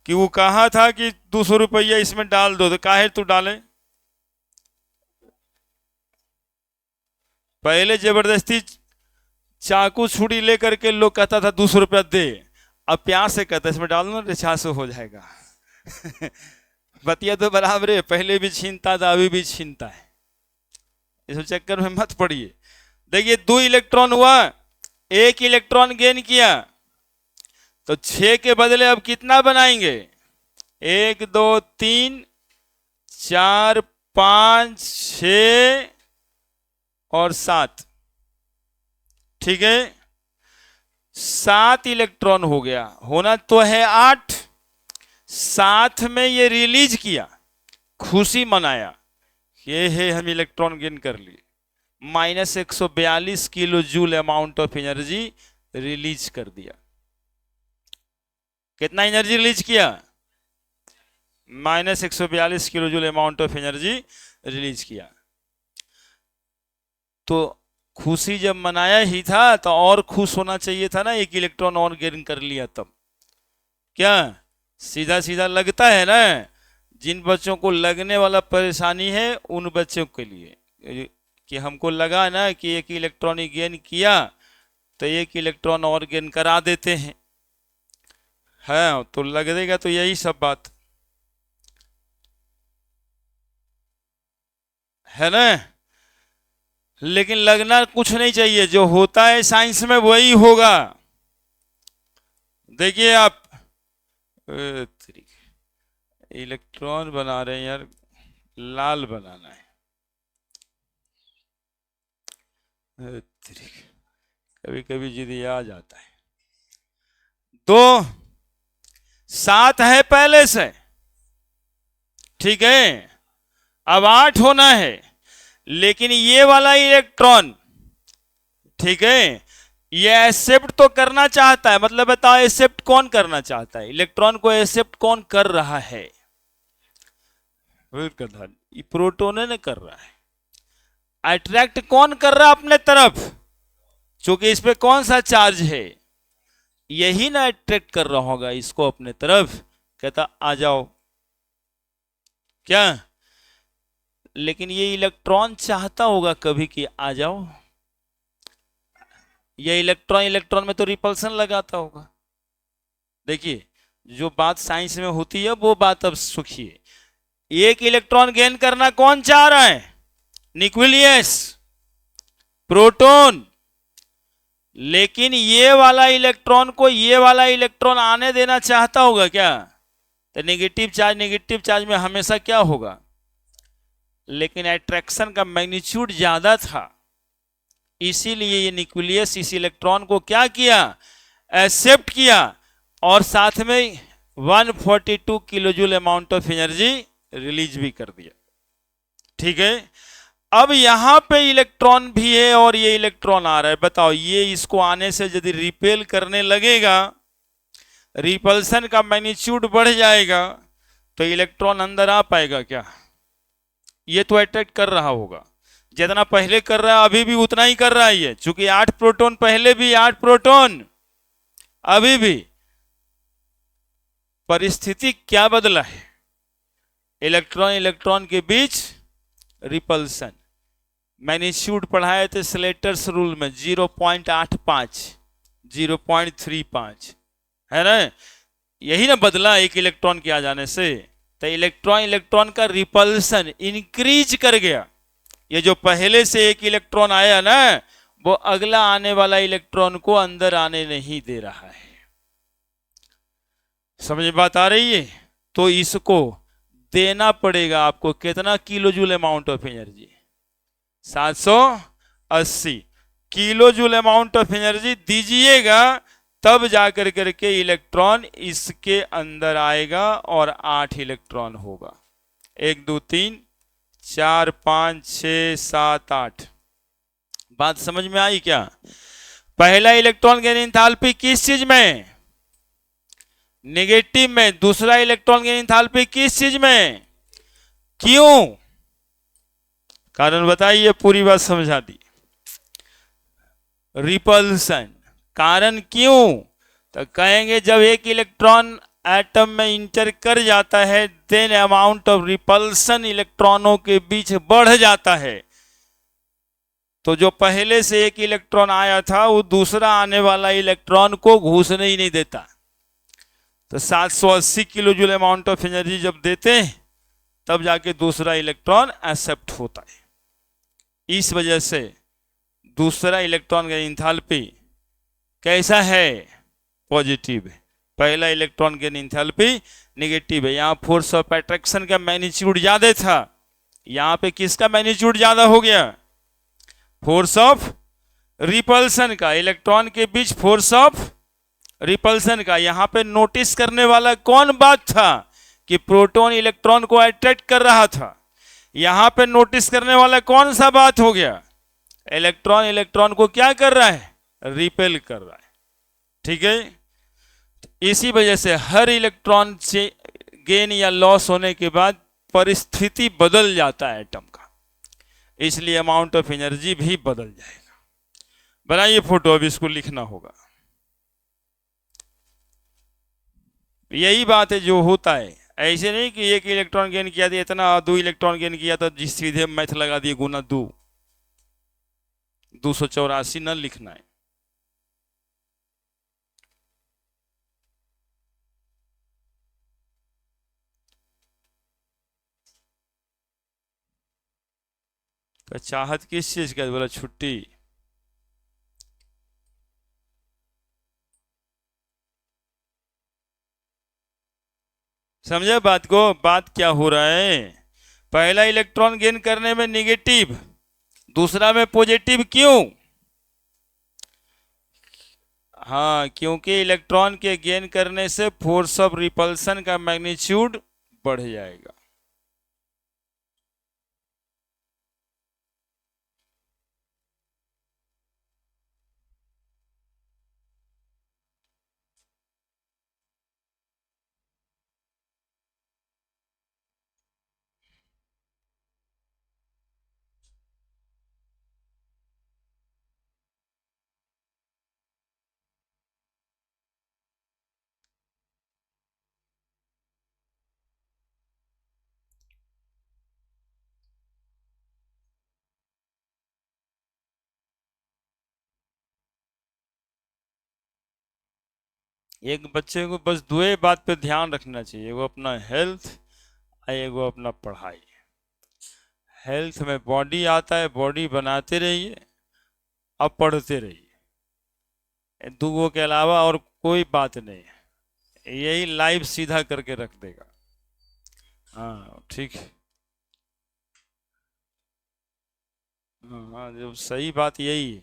कि वो कहा था कि 200 रुपया इसमें डाल दो, तो काहे तू डाले। पहले जबरदस्ती चाकू छुरी लेकर के लोग कहता था 200 रुपया दे, अब प्यार से कहता है इसमें डालना, रिचार्ज से हो जाएगा। बतिया तो बराबर है, पहले भी छीनता था अभी भी छीनता है, इस चक्कर में मत पड़िए। देखिए 2 इलेक्ट्रॉन हुआ, 1 इलेक्ट्रॉन गेन किया, तो 6 के बदले अब कितना बनाएंगे, 1 2 3 4 5 6 और 7, ठीक है, 7 इलेक्ट्रॉन हो गया, होना तो है 8। साथ में ये रिलीज किया, खुशी मनाया, ये है हम इलेक्ट्रॉन गेन कर लिए, -142 kilo joule amount of energy release कर दिया। कितना एनर्जी रिलीज किया, -142 kilo joule amount of energy release किया। तो खुशी जब मनाया ही था तो और खुश होना चाहिए था ना, 1 इलेक्ट्रॉन और गेन कर लिया तब। क्या सीधा सीधा लगता है ना, जिन बच्चों को लगने वाला परेशानी है उन बच्चों के लिए कि हमको लगा ना कि 1 इलेक्ट्रॉन ही गेन किया तो 1 इलेक्ट्रॉन और गेन करा देते हैं, है तो लग देगा, तो यही सब बात है ना। लेकिन लगना कुछ नहीं चाहिए, जो होता है साइंस में वही होगा। देखिए आप इलेक्ट्रॉन बना रहे हैं यार, लाल बनाना है, कभी कभी जिद आ जाता है। तो 7 है पहले से, ठीक है, अब 8 होना है, लेकिन ये वाला इलेक्ट्रॉन, ठीक है, ये एक्सेप्ट तो करना चाहता है, मतलब बताओ एक्सेप्ट कौन करना चाहता है, इलेक्ट्रॉन को एक्सेप्ट कौन कर रहा है, प्रोटोन ने कर रहा है। अट्रैक्ट कौन कर रहा है अपने तरफ, क्योंकि इस पे कौन सा चार्ज है, यही ना अट्रैक्ट कर रहा होगा इसको अपने तरफ, कहता आ जाओ क्या। लेकिन ये इलेक्ट्रॉन चाहता होगा कभी कि आ जाओ, ये इलेक्ट्रॉन में तो रिपल्सन लगाता होगा। देखिए जो बात साइंस में होती है वो बात अब सुखिए। 1 इलेक्ट्रॉन गेन करना कौन चाह रहा है, न्यूक्लियस, प्रोटॉन, लेकिन ये वाला इलेक्ट्रॉन को ये वाला इलेक्ट्रॉन आने देना चाहता होगा क्या, तो नेगेटिव चार्ज में हमेशा क्या होगा, लेकिन अट्रैक्शन का मैग्नीट्यूड ज्यादा था, इसीलिए ये न्यूक्लियस इस इलेक्ट्रॉन को क्या किया, एक्सेप्ट किया, और साथ में 142 kilo joule amount of energy release भी कर दिया, ठीक है। अब यहां पे इलेक्ट्रॉन भी है और ये इलेक्ट्रॉन आ रहा है, बताओ ये इसको आने से यदि रिपेल करने लगेगा, रिपल्सन का मैग्नीट्यूड बढ़ जाएगा, तो इलेक्ट्रॉन अंदर आ पाएगा क्या, ये तो अट्रैक्ट कर रहा होगा, जितना पहले कर रहा है अभी भी उतना ही कर रहा है ये, चूंकि 8 प्रोटॉन पहले भी 8 प्रोटॉन अभी भी। परिस्थिति क्या बदला है, इलेक्ट्रॉन के बीच रिपल्सन, मैग्नीट्यूड पढ़ाए थे स्लेटर्स रूल में 0.85 0.35, है ना, यही ना बदला एक इलेक्ट्रॉन के आ जाने से। तो इलेक्ट्रॉन इलेक्ट्रॉन का रिपल्सन इंक्रीज कर गया। ये जो पहले से एक इलेक्ट्रॉन आया ना, वो अगला आने वाला इलेक्ट्रॉन को अंदर आने नहीं दे रहा है। समझ में बात आ रही है? तो इसको देना पड़ेगा आपको कितना kilo joule amount of energy? 780 kilo joule amount of energy दीजिएगा, तब जाकर करके इलेक्ट्रॉन इसके अंदर आएगा और 8 इलेक्ट्रॉन होगा। 1 2 3 4 5 6 7 8। बात समझ में आई क्या? पहला इलेक्ट्रॉन गेन एंथैल्पी किस चीज में? नेगेटिव में। दूसरा इलेक्ट्रॉन गेन एंथैल्पी किस चीज में? क्यों? कारण बताइए, पूरी बात समझा दी। रिपल्सन। कारण क्यों? तो कहेंगे जब एक इलेक्ट्रॉन एटम में इंटर कर जाता है, देन अमाउंट ऑफ रिपल्सन इलेक्ट्रॉनों के बीच बढ़ जाता है। तो जो पहले से एक इलेक्ट्रॉन आया था, वो दूसरा आने वाला इलेक्ट्रॉन को घुसने ही नहीं देता। तो 780 kilo joule amount of energy जब देते हैं, तब जाके दूसरा इलेक्ट्रॉन एक्सेप्ट होता है। इस वजह से दूसरा इलेक्ट्रॉन का एंथैल्पी कैसा है? पॉजिटिव है। पहला इलेक्ट्रॉन का एंथैल्पी नेगेटिव है। यहां फोर्स ऑफ अट्रैक्शन का मैग्नीट्यूड ज्यादा था, यहां पे किसका मैग्नीट्यूड ज्यादा हो गया? फोर्स ऑफ रिपल्सन का। इलेक्ट्रॉन के बीच फोर्स ऑफ रिपल्सन का। यहां पे नोटिस करने वाला कौन बात था? कि प्रोटॉन इलेक्ट्रॉन को अट्रैक्ट कर रहा था। यहां पे नोटिस करने वाला कौन सा बात हो गया? इलेक्ट्रॉन इलेक्ट्रॉन को क्या कर रहा है? रिपेल कर रहा है। ठीक है। इसी वजह से हर इलेक्ट्रॉन से गेन या लॉस होने के बाद परिस्थिति बदल जाता है एटम का, इसलिए अमाउंट ऑफ एनर्जी भी बदल जाएगा। बनाइए फोटो, अब इसको लिखना होगा। यही बात है जो होता है। ऐसे नहीं कि एक इलेक्ट्रॉन गेन किया था इतना, 2 इलेक्ट्रॉन गेन किया तो जिस सीधे मैथ लगा दिए गुना 2, 284 न लिखना है। तो चाहत किस चीज का? बोला छुट्टी। समझे बात को? बात क्या हो रहा है? पहला इलेक्ट्रॉन गेन करने में नेगेटिव, दूसरा में पॉजिटिव। क्यों? हाँ, क्योंकि इलेक्ट्रॉन के गेन करने से फोर्स ऑफ रिपल्सन का मैग्नीट्यूड बढ़ जाएगा। एक बच्चे को बस दो बात पे ध्यान रखना चाहिए, वो अपना हेल्थ और एगो अपना पढ़ाई। हेल्थ में बॉडी आता है, बॉडी बनाते रहिए, अब पढ़ते रहिए। दूगो के अलावा और कोई बात नहीं है। यही लाइफ सीधा करके रख देगा। हाँ ठीक है। हाँ, जब सही बात यही है,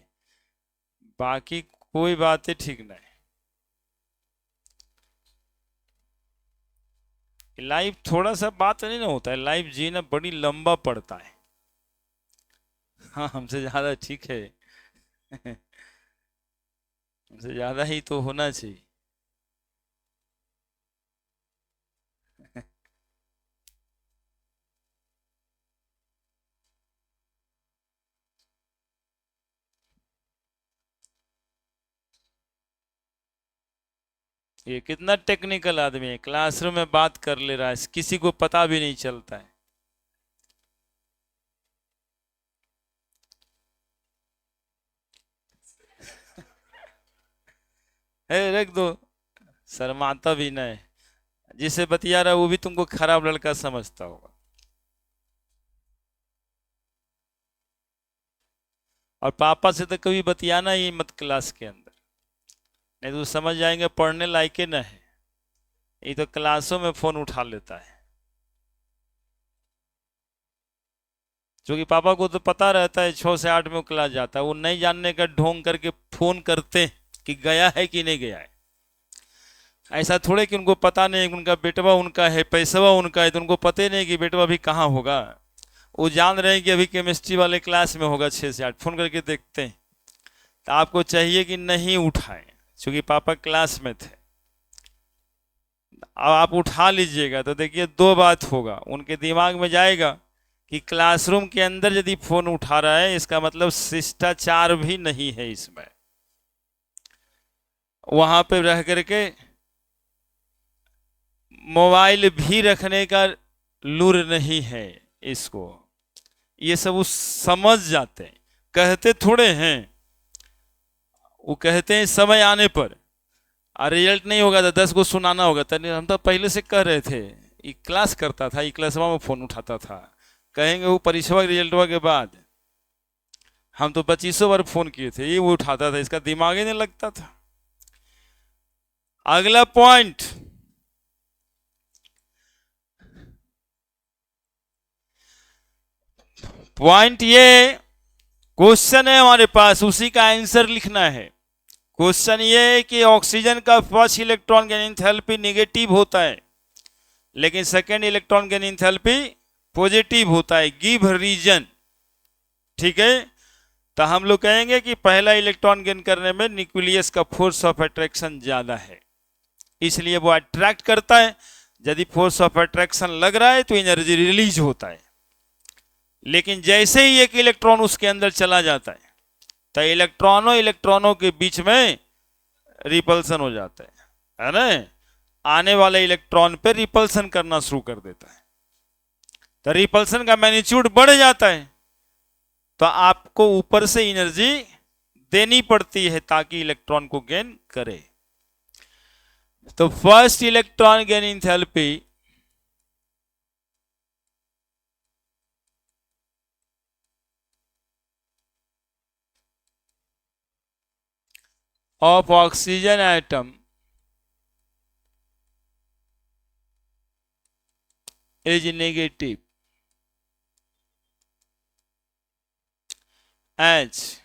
बाकी कोई बातें ठीक नहीं। लाइफ थोड़ा सा बात नहीं ना होता है, लाइफ जीना बड़ी लंबा पड़ता है। हाँ, हमसे ज्यादा ठीक है। हमसे ज्यादा ही तो होना चाहिए। ये कितना टेक्निकल आदमी है, क्लासरूम में बात कर ले रहा है, किसी को पता भी नहीं चलता है। रख दो, शर्माता भी नहीं। जिसे बतिया रहा वो भी तुमको खराब लड़का समझता होगा। और पापा से तो कभी बतियाना ही मत क्लास के अंदर, नहीं तो समझ जाएंगे पढ़ने लायक न है, ये तो क्लासों में फोन उठा लेता है। क्योंकि पापा को तो पता रहता है 6 से 8 में वो क्लास जाता है, वो नहीं जानने का ढोंग करके फोन करते कि गया है कि नहीं गया है। ऐसा थोड़े कि उनको पता नहीं उनका बेटवा उनका है, पैसवा उनका है, तो उनको पता ही नहीं कि बेटवा अभी कहाँ होगा। वो जान रहे हैं कि अभी केमिस्ट्री वाले क्लास में होगा 6 से 8, फोन करके देखते हैं। तो आपको चाहिए कि नहीं उठाएं, क्योंकि पापा क्लास में थे। अब आप उठा लीजिएगा तो देखिए दो बात होगा, उनके दिमाग में जाएगा कि क्लासरूम के अंदर यदि फोन उठा रहा है इसका मतलब शिष्टाचार भी नहीं है इसमें, वहां पे रह करके मोबाइल भी रखने का लूर नहीं है इसको। ये सब वो समझ जाते हैं, कहते थोड़े हैं, वो कहते हैं समय आने पर और रिजल्ट नहीं होगा तो 10 को सुनाना होगा। तभी हम तो पहले से कह रहे थे, ये क्लास करता था, ये क्लासवा में फोन उठाता था, कहेंगे वो परीक्षा रिजल्टवा के बाद हम तो 2500 बार फोन किए थे, ये वो उठाता था, इसका दिमाग ही नहीं लगता था। अगला पॉइंट, पॉइंट ये क्वेश्चन है हमारे पास, उसी का आंसर लिखना है। क्वेश्चन ये है कि ऑक्सीजन का first electron gain enthalpy negative होता है लेकिन second electron gain enthalpy positive होता है, गिव रीजन। ठीक है, तो हम लोग कहेंगे कि पहला इलेक्ट्रॉन गेन करने में न्यूक्लियस का फोर्स ऑफ अट्रैक्शन ज्यादा है, इसलिए वो अट्रैक्ट करता है। यदि फोर्स ऑफ अट्रैक्शन लग रहा है तो एनर्जी रिलीज होता है, लेकिन जैसे ही एक इलेक्ट्रॉन उसके अंदर चला जाता है तो इलेक्ट्रॉनों इलेक्ट्रॉनों के बीच में रिपल्सन हो जाता है ना, आने वाले इलेक्ट्रॉन पे रिपल्सन करना शुरू कर देता है, तो रिपल्सन का मैग्नीट्यूड बढ़ जाता है, तो आपको ऊपर से एनर्जी देनी पड़ती है ताकि इलेक्ट्रॉन को गेन करे। तो first electron gain enthalpy of oxygen atom is negative as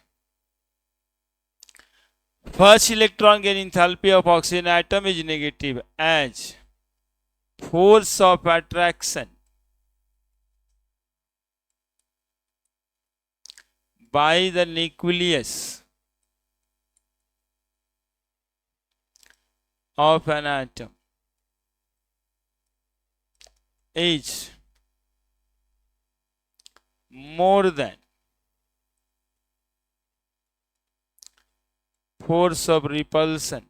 first electron gain enthalpy of oxygen atom is negative as force of attraction by the nucleus of an atom is more than force of repulsion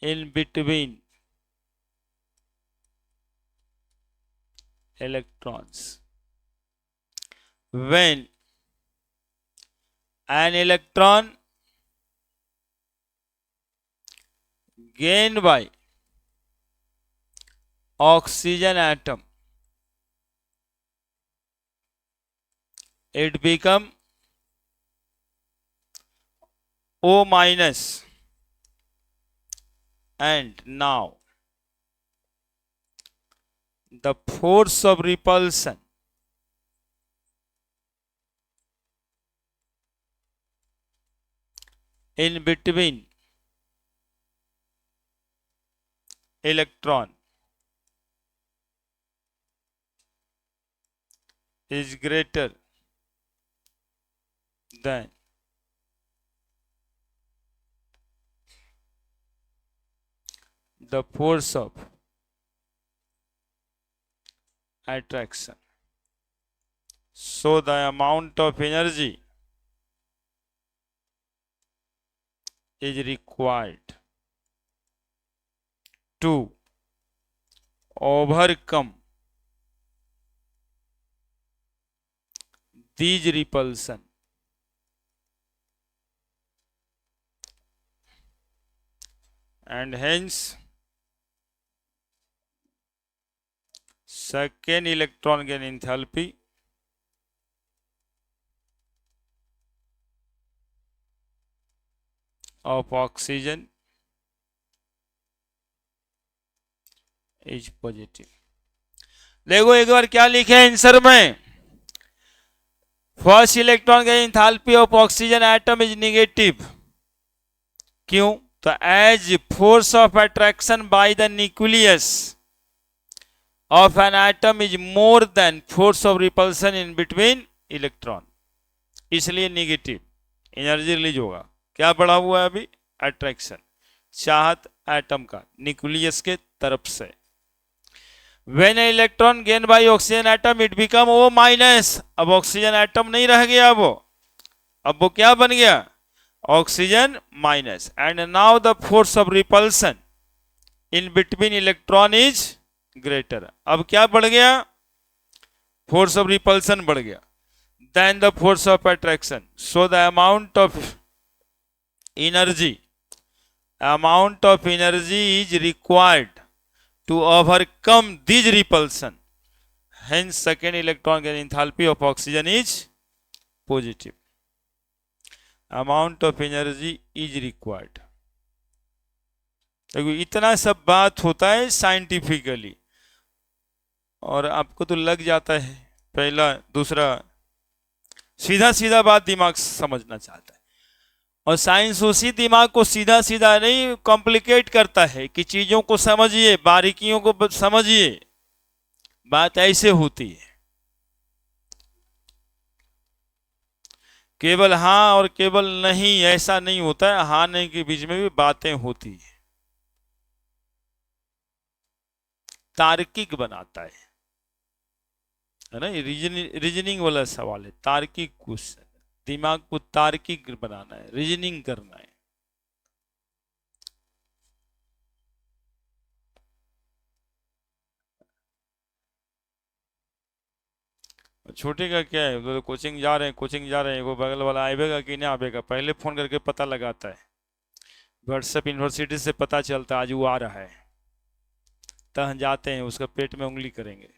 in between electrons. When an electron gained by oxygen atom, it become O minus, and now the force of repulsion in between electron is greater than the force of attraction. So the amount of energy is required to overcome these repulsion and hence second electron gain enthalpy of oxygen is positive। देखो एक बार क्या लिखे हैं आंसर में, फर्स्ट इलेक्ट्रॉन का enthalpy of oxygen atom is negative. क्यों? तो as force of attraction by the nucleus of an atom is more than force of repulsion in between electron, इसलिए नेगेटिव एनर्जी रिलीज होगा। क्या बढ़ा हुआ है अभी? अट्रैक्शन, चाहत एटम का न्यूक्लियस के तरफ से। When an electron gained by oxygen atom it become O minus. अब ऑक्सीजन एटम नहीं रह गया, अब वो क्या बन गया? Oxygen minus. And now the force of repulsion in between electron is greater. अब क्या बढ़ गया? फोर्स ऑफ रिपल्सन बढ़ गया then the force of attraction. So the amount of energy is required to overcome this repulsion, hence second electron gain enthalpy of oxygen is positive, amount of energy is required। देखो इतना सब बात होता है साइंटिफिकली और आपको तो लग जाता है, पहला दूसरा सीधा सीधा बात दिमाग समझना चाहता है, और साइंस उसी दिमाग को सीधा सीधा नहीं कॉम्प्लिकेट करता है कि चीजों को समझिए, बारीकियों को समझिए। बात ऐसे होती है, केवल हाँ और केवल नहीं ऐसा नहीं होता है, हाँ नहीं के बीच में भी बातें होती है। तार्किक बनाता है ना, रीजनिंग वाला सवाल है, तार्किक क्वेश्चन। दिमाग को तार्किक बनाना है, रीजनिंग करना है। छोटे का क्या है, तो कोचिंग जा रहे हैं, वो बगल वाला आएगा कि नहीं आएगा पहले फोन करके पता लगाता है। व्हाट्सएप यूनिवर्सिटी से पता चलता है आज वो आ रहा है, तह जाते हैं उसका पेट में उंगली करेंगे।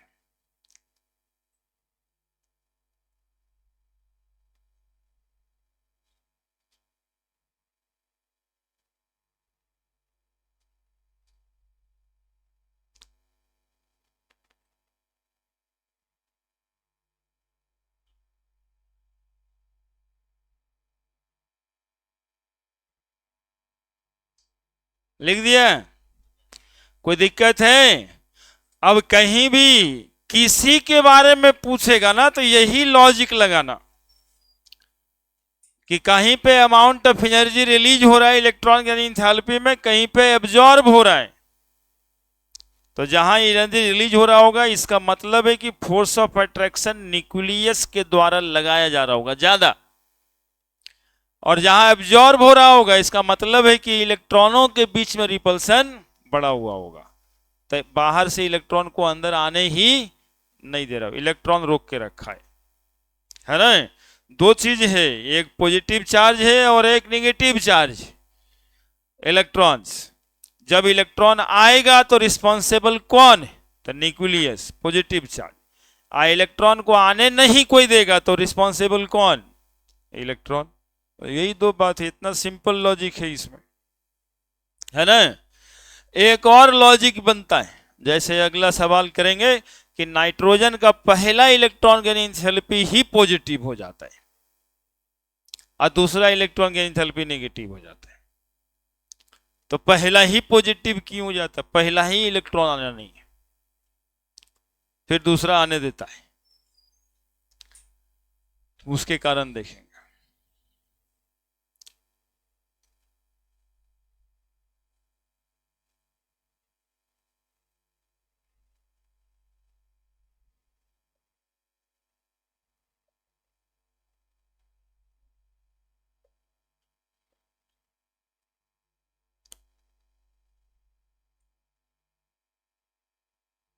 लिख दिया? कोई दिक्कत है? अब कहीं भी किसी के बारे में पूछेगा ना तो यही लॉजिक लगाना कि कहीं पे अमाउंट ऑफ एनर्जी रिलीज हो रहा है इलेक्ट्रॉन की एंथैल्पी में, कहीं पे एब्जॉर्ब हो रहा है। तो जहां एनर्जी रिलीज हो रहा होगा इसका मतलब है कि फोर्स ऑफ अट्रैक्शन न्यूक्लियस के द्वारा लगाया जा रहा होगा ज्यादा, और जहां एब्जॉर्ब हो रहा होगा इसका मतलब है कि इलेक्ट्रॉनों के बीच में रिपल्सन बढ़ा हुआ होगा। तो बाहर से इलेक्ट्रॉन को अंदर आने ही नहीं दे रहा, इलेक्ट्रॉन रोक के रखा है ना। दो चीज है, एक पॉजिटिव चार्ज है और एक नेगेटिव चार्ज। इलेक्ट्रॉन्स, जब इलेक्ट्रॉन आएगा तो रिस्पॉन्सिबल कौन है? तो न्यूक्लियस, पॉजिटिव चार्ज। इलेक्ट्रॉन को आने नहीं कोई देगा तो रिस्पॉन्सिबल कौन? इलेक्ट्रॉन। यही दो बात है, इतना सिंपल लॉजिक है इसमें, है ना। एक और लॉजिक बनता है, जैसे अगला सवाल करेंगे कि नाइट्रोजन का पहला इलेक्ट्रॉन गेन एंथैल्पी ही पॉजिटिव हो जाता है और दूसरा इलेक्ट्रॉन गेन एंथैल्पी नेगेटिव हो जाता है। तो पहला ही पॉजिटिव क्यों हो जाता है? पहला ही इलेक्ट्रॉन आना नहीं है, फिर दूसरा आने देता है, उसके कारण देखेंगे।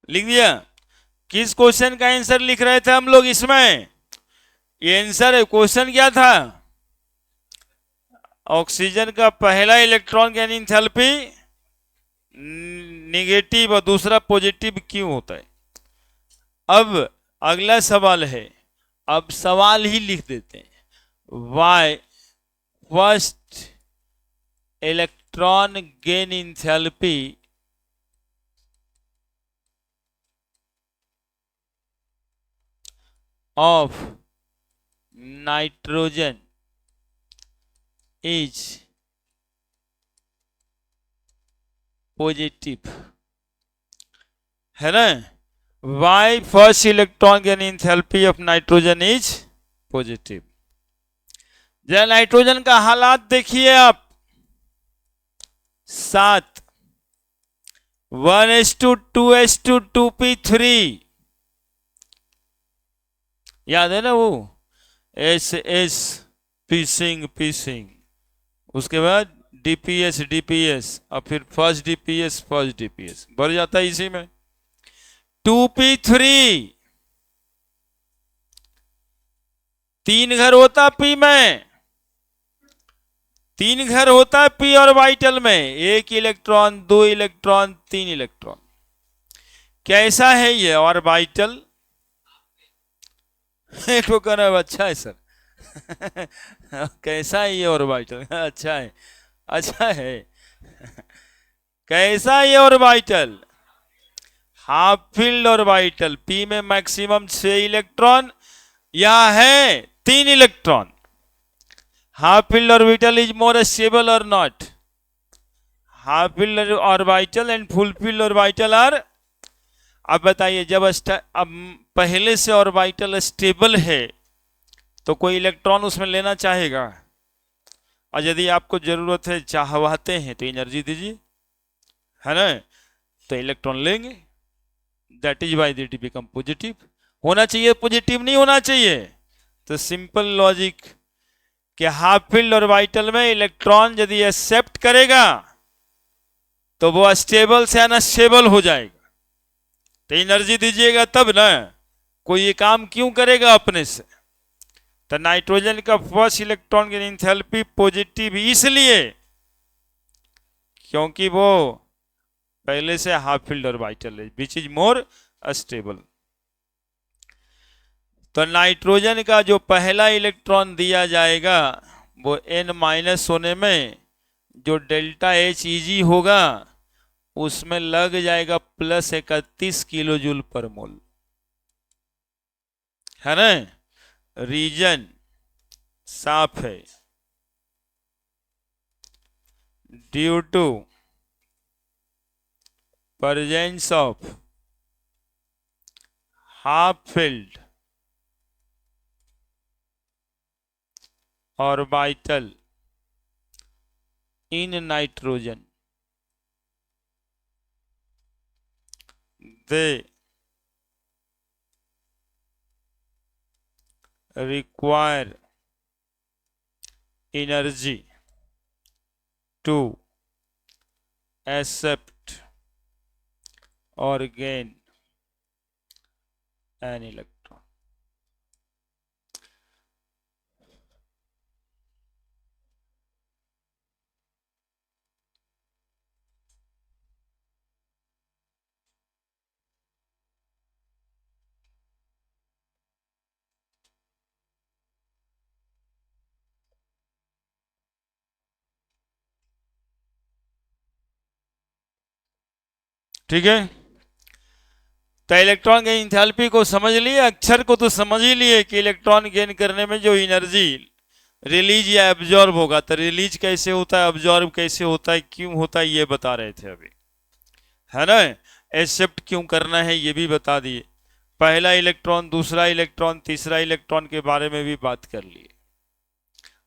लिख दिया? किस क्वेश्चन का आंसर लिख रहे थे हम लोग इसमें? ये आंसर क्वेश्चन क्या था? ऑक्सीजन का पहला इलेक्ट्रॉन गेन एंथैल्पी निगेटिव और दूसरा पॉजिटिव क्यों होता है? अब अगला सवाल है, अब सवाल ही लिख देते हैं। Why first electron gain enthalpy of nitrogen is positive, है ना? Why first electron gain enthalpy of nitrogen is positive? जरा नाइट्रोजन का हालात देखिए आप, 7 1s2 2p3, याद है ना वो एस पीसिंग पीसिंग, उसके बाद डीपीएस और फिर फर्स्ट डीपीएस बढ़ जाता है इसी में। 2p3 3 घर होता पी में, 3 घर होता है पी ऑर्बिटल में, 1 इलेक्ट्रॉन 2 इलेक्ट्रॉन 3 इलेक्ट्रॉन। कैसा है ये ऑर्बिटल? एक तो कह रहा है अच्छा है सर कैसा है ये ऑर्बिटल? अच्छा है, अच्छा है। कैसा है ये orbital? Half filled orbital, P में मैक्सिमम 6 इलेक्ट्रॉन, यह है 3 electron. Half filled orbital is more stable और not? Half filled orbital and full filled orbital are. अब बताइए, जब अब पहले से ऑर्बिटल स्टेबल है तो कोई इलेक्ट्रॉन उसमें लेना चाहेगा, और यदि आपको जरूरत है, चाहवाते हैं तो एनर्जी दीजिए, है ना? तो इलेक्ट्रॉन लेंगे। That is why it become positive. होना चाहिए पॉजिटिव, नहीं होना चाहिए। तो सिंपल लॉजिक कि हाफ फील्ड ऑर्बिटल में इलेक्ट्रॉन यदि एक्सेप्ट करेगा तो वो स्टेबल से अनस्टेबल हो जाएगा। तो एनर्जी दीजिएगा तब ना, कोई ये काम क्यों करेगा अपने से? तो नाइट्रोजन का फर्स्ट इलेक्ट्रॉन की एंथैल्पी पॉजिटिव इसलिए क्योंकि वो पहले से हाफ फील्ड ऑर्बिटल है, विच इज मोर स्टेबल। तो नाइट्रोजन का जो पहला इलेक्ट्रॉन दिया जाएगा वो n- होने में जो डेल्टा H Eg होगा उसमें लग जाएगा +31 किलो जूल पर मोल, है ना? रीजन साफ है। Due to presence of half filled orbital in nitrogen, they require energy to accept or gain an electron। ठीक है, तो इलेक्ट्रॉन के एंथैल्पी को समझ लिए, अक्षर को तो समझ ही लिए कि इलेक्ट्रॉन गेन करने में जो एनर्जी रिलीज या एब्जॉर्ब होगा, तो रिलीज कैसे होता है, एब्जॉर्ब कैसे होता है, क्यों होता है, ये बता रहे थे अभी, है ना? एक्सेप्ट क्यों करना है ये भी बता दिए। पहला इलेक्ट्रॉन, दूसरा इलेक्ट्रॉन, तीसरा इलेक्ट्रॉन के बारे में भी बात कर लिए,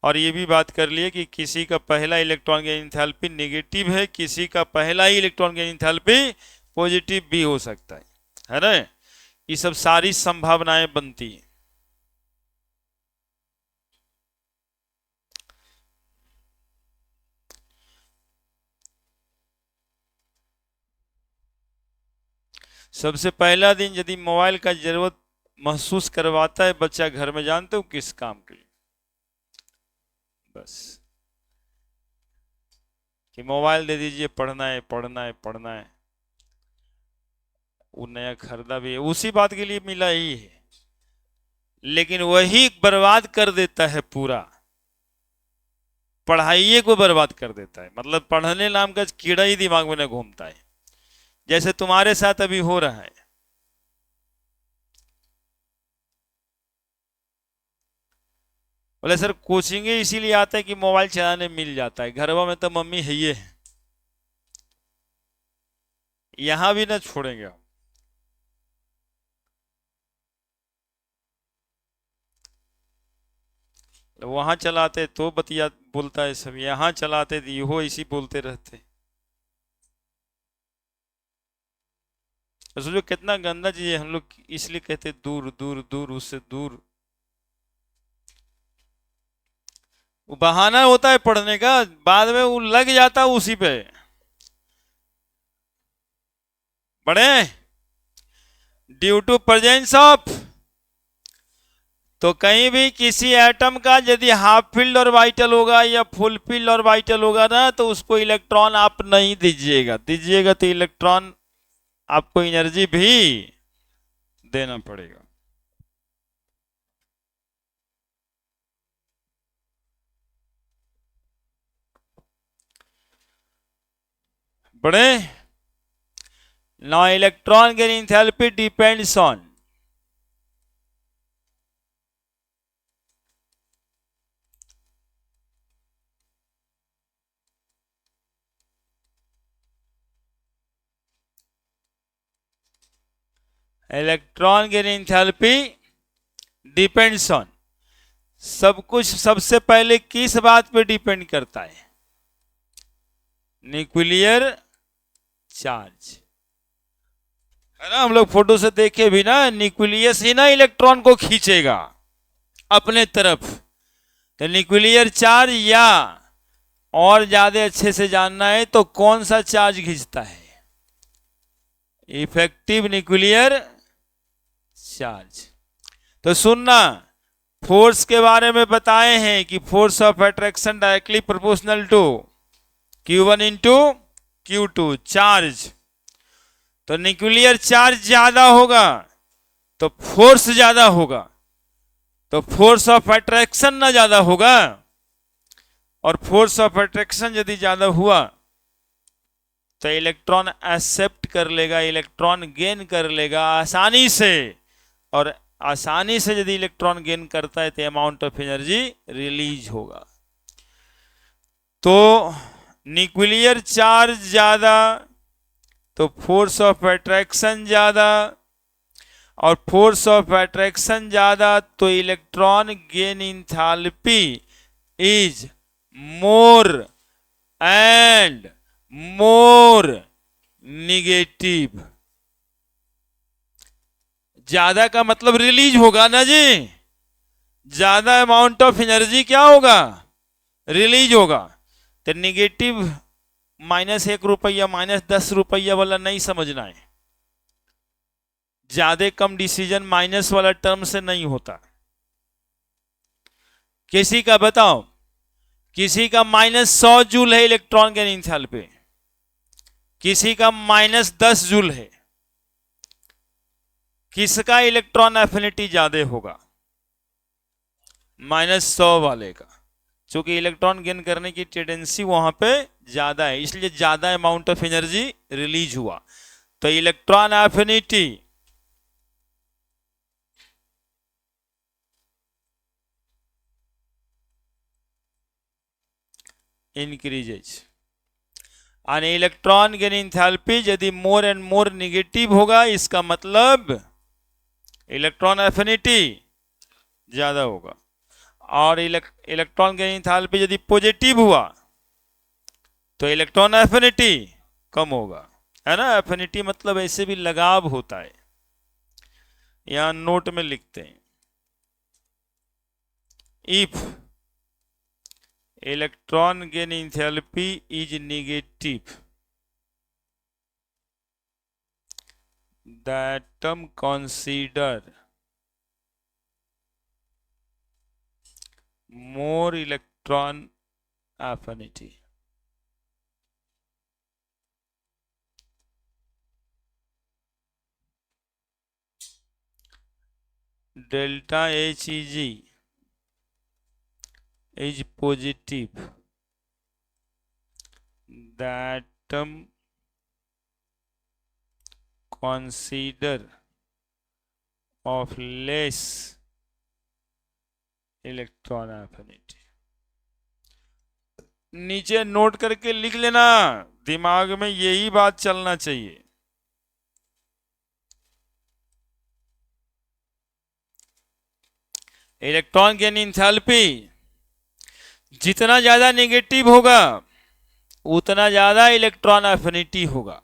और ये भी बात कर लिए कि किसी का पहला इलेक्ट्रॉन की एंथैल्पी नेगेटिव है, किसी का पहला ही इलेक्ट्रॉन की एंथैल्पी पॉजिटिव भी हो सकता है ना? ये सब सारी संभावनाएं बनती हैं। सबसे पहला दिन यदि मोबाइल का जरूरत महसूस करवाता है बच्चा घर में, जानते हो किस काम के लिए? बस कि मोबाइल दे दीजिए, पढ़ना है पढ़ना है पढ़ना है। वो नया खरीदा भी है, उसी बात के लिए मिला ही है, लेकिन वही बर्बाद कर देता है पूरा, पढ़ाइए को बर्बाद कर देता है। मतलब पढ़ने नाम का कीड़ा ही दिमाग में न घूमता है, जैसे तुम्हारे साथ अभी हो रहा है। बोले सर कोचिंग इसीलिए आता है कि मोबाइल चलाने मिल जाता है, घरवा में तो मम्मी है ये है, यहां भी ना छोड़ेंगे हम। वहां चलाते तो बतिया बोलता है सब, यहां चलाते तो यो इसी बोलते रहते। तो सोचो कितना गंदा चीज है, हम लोग इसलिए कहते दूर दूर दूर, उससे दूर। वो बहाना होता है पढ़ने का, बाद में वो लग जाता है उसी पे। पढ़े ड्यू टू प्रेजेंस ऑफ, तो कहीं भी किसी एटम का यदि हाफ फील्ड और वाइटल होगा या फुल फील्ड और वाइटल होगा ना, तो उसको इलेक्ट्रॉन आप नहीं दीजिएगा, दीजिएगा तो इलेक्ट्रॉन आपको एनर्जी भी देना पड़ेगा। बड़े now electron gain enthalpy depends on electron gain enthalpy depends on, सब कुछ सबसे पहले किस बात पे डिपेंड करता है? न्यूक्लियर चार्ज, है ना। हम लोग फोटो से देखे भी ना, न्यूक्लियस ही ना इलेक्ट्रॉन को खींचेगा अपने तरफ। तो न्यूक्लियर चार्ज, या और ज्यादा अच्छे से जानना है तो कौन सा चार्ज खींचता है? Effective nuclear charge. तो सुनना, फोर्स के बारे में बताए हैं कि force of attraction directly proportional to Q1 into Q2 charge. तो न्यूक्लियर चार्ज ज्यादा होगा तो फोर्स ज्यादा होगा, तो फोर्स ऑफ अट्रैक्शन ना ज्यादा होगा, और फोर्स ऑफ अट्रैक्शन यदि ज्यादा हुआ तो इलेक्ट्रॉन एक्सेप्ट कर लेगा, इलेक्ट्रॉन गेन कर लेगा आसानी से। और आसानी से यदि इलेक्ट्रॉन गेन करता है तो अमाउंट ऑफ एनर्जी रिलीज होगा। तो न्यूक्लियर चार्ज ज्यादा तो फोर्स ऑफ अट्रैक्शन ज्यादा, और फोर्स ऑफ अट्रैक्शन ज्यादा तो electron gain enthalpy is more and more negative. ज्यादा का मतलब रिलीज होगा ना जी, ज्यादा अमाउंट ऑफ एनर्जी क्या होगा? रिलीज होगा। तो निगेटिव -1 रुपया -10 रुपया वाला नहीं समझना है, ज्यादा कम डिसीजन माइनस वाला टर्म से नहीं होता। किसी का बताओ, किसी का -100 जूल है इलेक्ट्रॉन गेन एंथैल्पी, किसी का -10 जूल है, किसका इलेक्ट्रॉन एफिनिटी ज्यादा होगा? -100 वाले का, क्योंकि इलेक्ट्रॉन गेन करने की टेंडेंसी वहां पे ज्यादा है, इसलिए ज्यादा अमाउंट ऑफ एनर्जी रिलीज हुआ। तो electron affinity increases and electron gain enthalpy यदि मोर एंड मोर निगेटिव होगा, इसका मतलब इलेक्ट्रॉन एफिनिटी ज्यादा होगा। और इलेक्ट्रॉन गेन एंथैल्पी यदि पॉजिटिव हुआ तो इलेक्ट्रॉन एफिनिटी कम होगा, है ना। एफिनिटी मतलब ऐसे भी लगाव होता है, यहां नोट में लिखते हैं, if electron gain enthalpy is negative the atom consider more electron affinity। delta Hg is positive, that consider of less electron affinity. नीचे नोट करके लिख लेना, दिमाग में यही बात चलना चाहिए। इलेक्ट्रॉन की एंथैल्पी जितना ज्यादा नेगेटिव होगा उतना ज्यादा इलेक्ट्रॉन एफिनिटी होगा।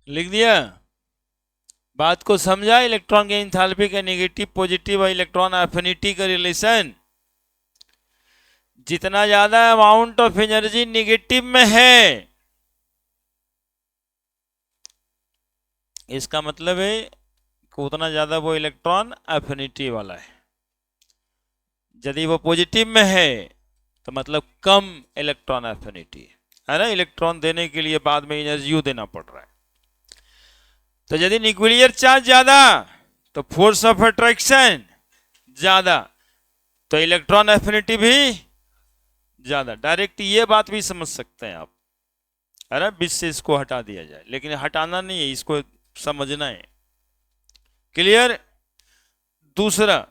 लिख दिया? बात को समझा? इलेक्ट्रॉन के एंथैल्पी का नेगेटिव पॉजिटिव और इलेक्ट्रॉन एफिनिटी का रिलेशन। जितना ज्यादा अमाउंट ऑफ एनर्जी नेगेटिव में है, इसका मतलब है कि उतना ज्यादा वो इलेक्ट्रॉन एफिनिटी वाला है। यदि वो पॉजिटिव में है तो मतलब कम इलेक्ट्रॉन एफिनिटी है ना। इलेक्ट्रॉन देने के लिए बाद में एनर्जी देना पड़ रहा है। तो यदि न्यूक्लियर चार्ज ज्यादा तो फोर्स ऑफ अट्रैक्शन ज्यादा, तो इलेक्ट्रॉन एफिनिटी भी ज्यादा। डायरेक्ट ये बात भी समझ सकते हैं आप, है ना। बीच से इसको हटा दिया जाए, लेकिन हटाना नहीं है, इसको समझना है। क्लियर? दूसरा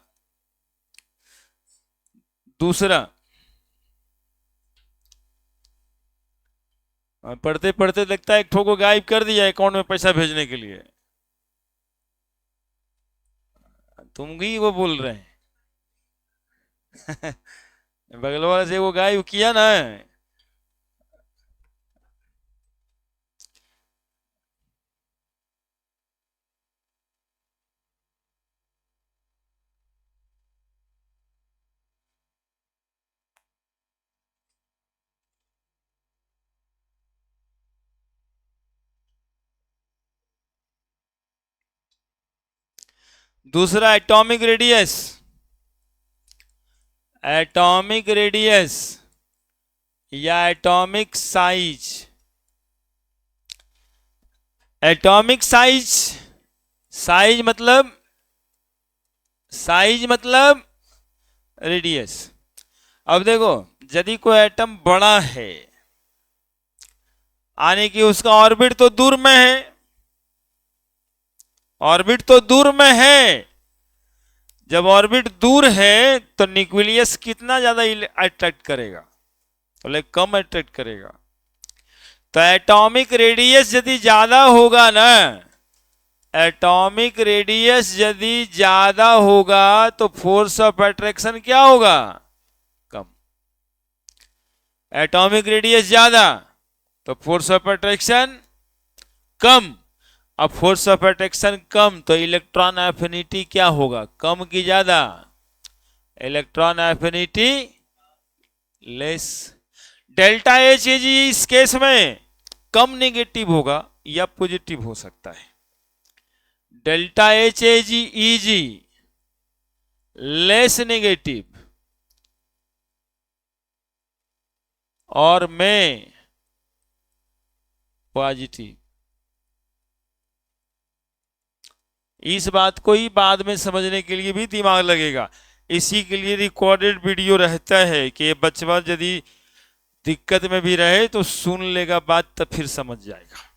पढ़ते पढ़ते लगता है एक ठो को गायब कर दिया अकाउंट में पैसा भेजने के लिए। तुम भी वो बोल रहे हैं बगल वाले से वो गायब किया ना। दूसरा एटॉमिक रेडियस। एटॉमिक रेडियस या atomic size. Atomic size, size मतलब रेडियस। अब देखो, यदि कोई एटम बड़ा है, आने की उसका ऑर्बिट तो दूर में है, ऑर्बिट तो दूर में है। जब ऑर्बिट दूर है तो न्यूक्लियस कितना ज्यादा अट्रैक्ट करेगा? बोले कम अट्रैक्ट करेगा। तो एटॉमिक रेडियस यदि ज्यादा होगा ना, एटॉमिक रेडियस यदि ज्यादा होगा तो फोर्स ऑफ अट्रैक्शन क्या होगा? कम। एटॉमिक रेडियस ज्यादा तो फोर्स ऑफ अट्रैक्शन कम। अब फोर्स ऑफ अट्रैक्शन कम तो इलेक्ट्रॉन एफिनिटी क्या होगा? कम की ज्यादा? Electron affinity less. Delta H A G इस केस में कम नेगेटिव होगा या पॉजिटिव हो सकता है। Delta H A G E G less negative और में पॉजिटिव। इस बात को ही बाद में समझने के लिए भी दिमाग लगेगा। इसी के लिए रिकॉर्डेड वीडियो रहता है कि ये बच्चा यदि दिक्कत में भी रहे तो सुन लेगा बात, तब फिर समझ जाएगा।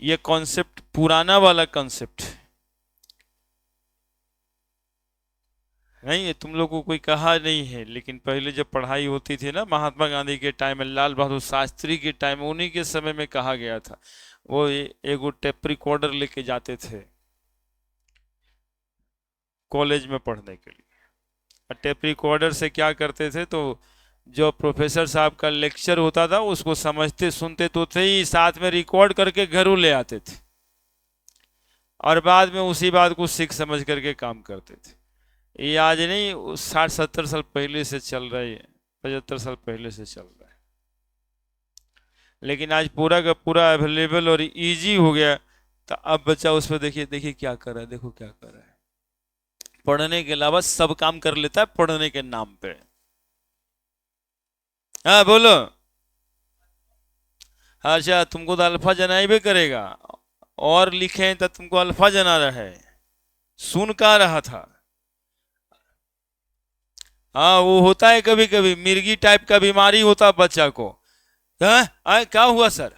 ये कॉन्सेप्ट पुराना वाला कॉन्सेप्ट नहीं है, तुम लोग को कोई कहा नहीं है, लेकिन पहले जब पढ़ाई होती थी ना महात्मा गांधी के टाइम में, लाल बहादुर शास्त्री के टाइम में, उन्हीं के समय में कहा गया था। वो एगो टेप रिकॉर्डर लेके जाते थे कॉलेज में पढ़ने के लिए। टेप रिकॉर्डर से क्या करते थे, तो जो प्रोफेसर साहब का लेक्चर होता था उसको समझते सुनते तो थे ही, साथ में रिकॉर्ड करके घरों ले आते थे और बाद में उसी बात को सीख समझ करके काम करते थे। ये आज नहीं, 60-70 साल पहले से चल रहा है, 75 साल पहले से चल रहा है, लेकिन आज पूरा का पूरा अवेलेबल और इजी हो गया। तो अब बच्चा उस पर देखिए, देखिए क्या कर रहा है, देखो क्या कर रहा है। पढ़ने के अलावा सब काम कर लेता है पढ़ने के नाम पे। हाँ बोलो। अच्छा, तुमको तो अल्फा जनाइबे करेगा, और लिखे तो तुमको अल्फा जना रहा है, सुन का रहा था। हाँ वो होता है कभी कभी, मिर्गी टाइप का बीमारी होता है बच्चा को। हाँ क्या हुआ सर?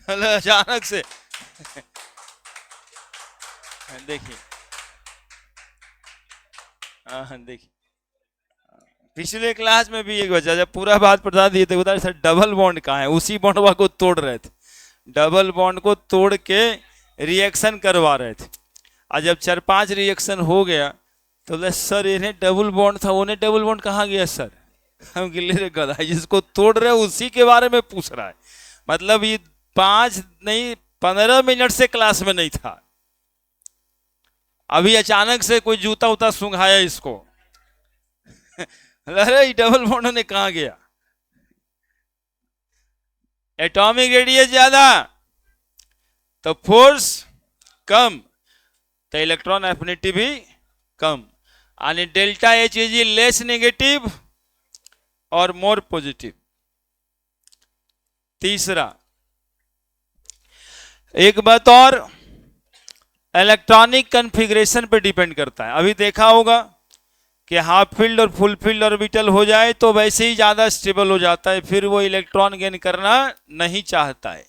अचानक से देखिए, हाँ देखिए, पिछले क्लास में भी एक बच्चा जब पूरा बात बता दिए थे, बता सर डबल बॉन्ड कहाँ है, उसी बॉन्ड को तोड़ रहे थे, डबल बॉन्ड को तोड़ के रिएक्शन करवा रहे थे। और जब 4-5 रिएक्शन हो गया तो बोले सर इन्हें डबल बॉन्ड था, उन्हें डबल बॉन्ड कहाँ गया सर? हम गिले गधा, जिसको तोड़ रहे उसी के बारे में पूछ रहा है। मतलब ये 5 नहीं 15 मिनट से क्लास में नहीं था, अभी अचानक से कोई जूता उता सुंघाया इसको। अरे डबल बॉन्ड ने कहा गया? एटॉमिक रेडियस ज्यादा तो फोर्स कम, तो इलेक्ट्रॉन एफिनिटी भी कम, यानी delta H is less negative और मोर पॉजिटिव। तीसरा एक बात और, इलेक्ट्रॉनिक कॉन्फ़िगरेशन पे डिपेंड करता है। अभी देखा होगा कि हाफ फील्ड और फुल फील्ड ऑर्बिटल हो जाए तो वैसे ही ज्यादा स्टेबल हो जाता है, फिर वो इलेक्ट्रॉन गेन करना नहीं चाहता है।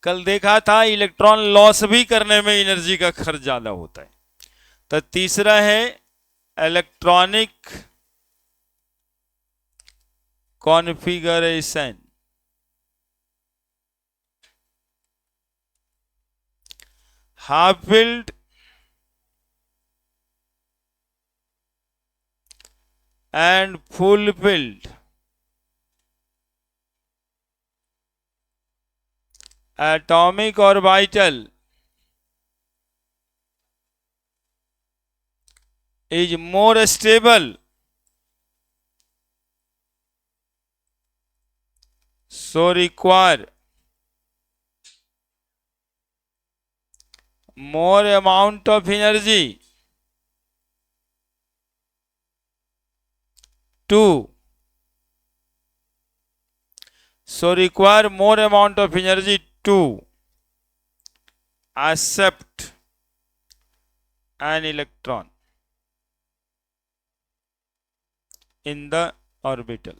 कल देखा था इलेक्ट्रॉन लॉस भी करने में एनर्जी का खर्च ज्यादा होता है। तो तीसरा है electronic configuration. Half field and full field, atomic orbital is more stable, so require more amount of energy to accept an electron in the orbital.